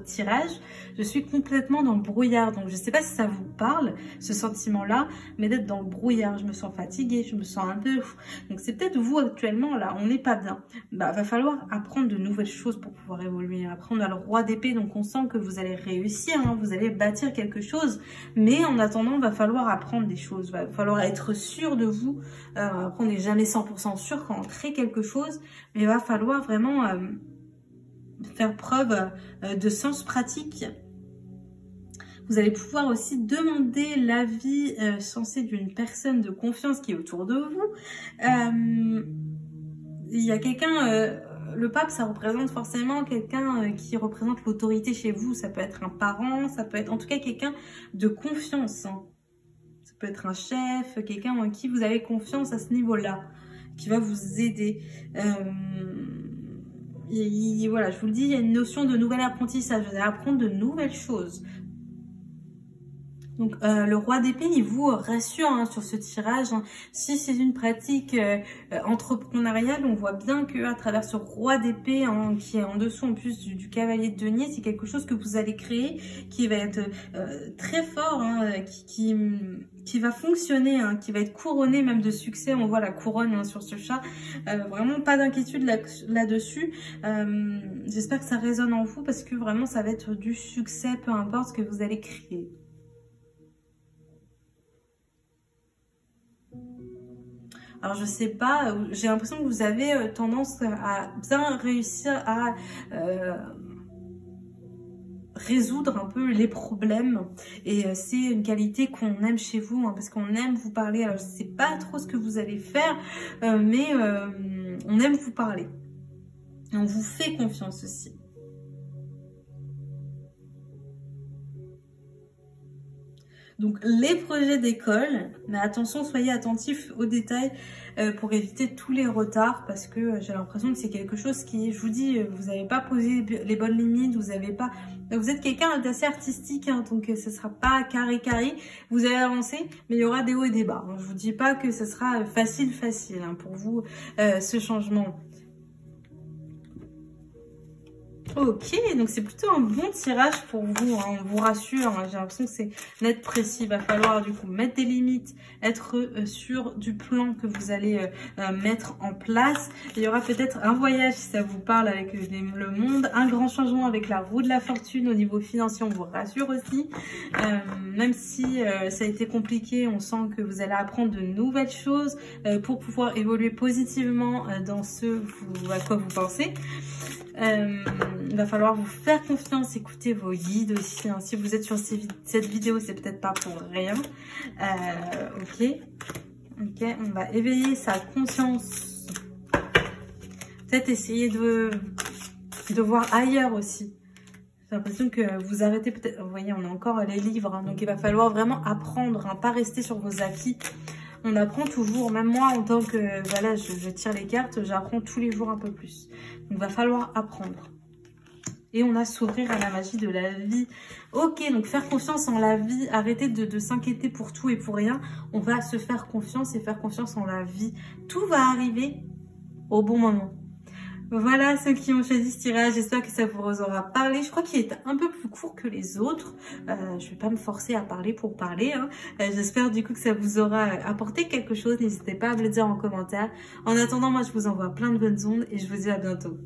tirage, je suis complètement dans le brouillard. Donc, je sais pas si ça vous parle, ce sentiment-là, mais d'être dans le brouillard. Je me sens fatiguée, je me sens un peu... Donc, c'est peut-être vous, actuellement, là, on n'est pas bien. Bah, va falloir apprendre de nouvelles choses pour pouvoir évoluer. Apprendre à le roi d'épée, donc on sent que vous allez réussir, hein, vous allez bâtir quelque chose. Mais en attendant, va falloir apprendre des choses. Va falloir être sûr de vous. Après, on n'est jamais 100% sûr quand on crée quelque chose, mais va falloir vraiment... faire preuve de sens pratique. Vous allez pouvoir aussi demander l'avis sensé d'une personne de confiance qui est autour de vous. Il y a quelqu'un, le pape, ça représente forcément quelqu'un qui représente l'autorité chez vous. Ça peut être un parent, ça peut être en tout cas quelqu'un de confiance. Hein. Ça peut être un chef, quelqu'un en qui vous avez confiance à ce niveau-là, qui va vous aider. Voilà, je vous le dis, il y a une notion de nouvel apprentissage. Vous allez apprendre de nouvelles choses. Donc, le roi d'épée, il vous rassure hein, sur ce tirage. Hein. Si c'est une pratique entrepreneuriale, on voit bien que à travers ce roi d'épée hein, qui est en dessous en plus du cavalier de denier, c'est quelque chose que vous allez créer qui va être très fort, hein, qui va fonctionner, hein, qui va être couronné même de succès. On voit la couronne hein, sur ce chat. Vraiment pas d'inquiétude là-dessus. J'espère que ça résonne en vous parce que vraiment ça va être du succès, peu importe ce que vous allez créer. Alors, je sais pas, j'ai l'impression que vous avez tendance à bien réussir à résoudre un peu les problèmes. Et c'est une qualité qu'on aime chez vous, hein, parce qu'on aime vous parler. Alors, je sais pas trop ce que vous allez faire, mais on aime vous parler. Et on vous fait confiance aussi. Donc les projets d'école, mais attention, soyez attentifs aux détails pour éviter tous les retards, parce que j'ai l'impression que c'est quelque chose qui, je vous dis, vous n'avez pas posé les bonnes limites, vous êtes quelqu'un d'assez artistique, hein, donc ce sera pas carré, vous allez avancer, mais il y aura des hauts et des bas. Je vous dis pas que ce sera facile hein, pour vous, ce changement. Ok, donc c'est plutôt un bon tirage pour vous, hein, on vous rassure, hein, j'ai l'impression que c'est net précis, il va falloir du coup mettre des limites, être sûr du plan que vous allez mettre en place. Il y aura peut-être un voyage si ça vous parle avec le monde, un grand changement avec la roue de la fortune au niveau financier, on vous rassure aussi. Même si ça a été compliqué, on sent que vous allez apprendre de nouvelles choses pour pouvoir évoluer positivement dans ce à quoi vous pensez. Il va falloir vous faire confiance, écouter vos guides aussi, hein. Si vous êtes sur cette vidéo, c'est peut-être pas pour rien. Ok, on va éveiller sa conscience. Peut-être essayer de voir ailleurs aussi. J'ai l'impression que vous arrêtez peut-être... Vous voyez, on a encore les livres, hein, donc il va falloir vraiment apprendre, hein, pas rester sur vos acquis. On apprend toujours, même moi en tant que, voilà, je tire les cartes, j'apprends tous les jours un peu plus. Donc il va falloir apprendre. Et on a s'ouvrir à la magie de la vie. Ok, donc faire confiance en la vie, arrêter de s'inquiéter pour tout et pour rien. On va se faire confiance et faire confiance en la vie. Tout va arriver au bon moment. Voilà ceux qui ont choisi ce tirage, j'espère que ça vous aura parlé. Je crois qu'il est un peu plus court que les autres. Je vais pas me forcer à parler pour parler, hein. J'espère du coup que ça vous aura apporté quelque chose. N'hésitez pas à me le dire en commentaire. En attendant, moi je vous envoie plein de bonnes ondes et je vous dis à bientôt.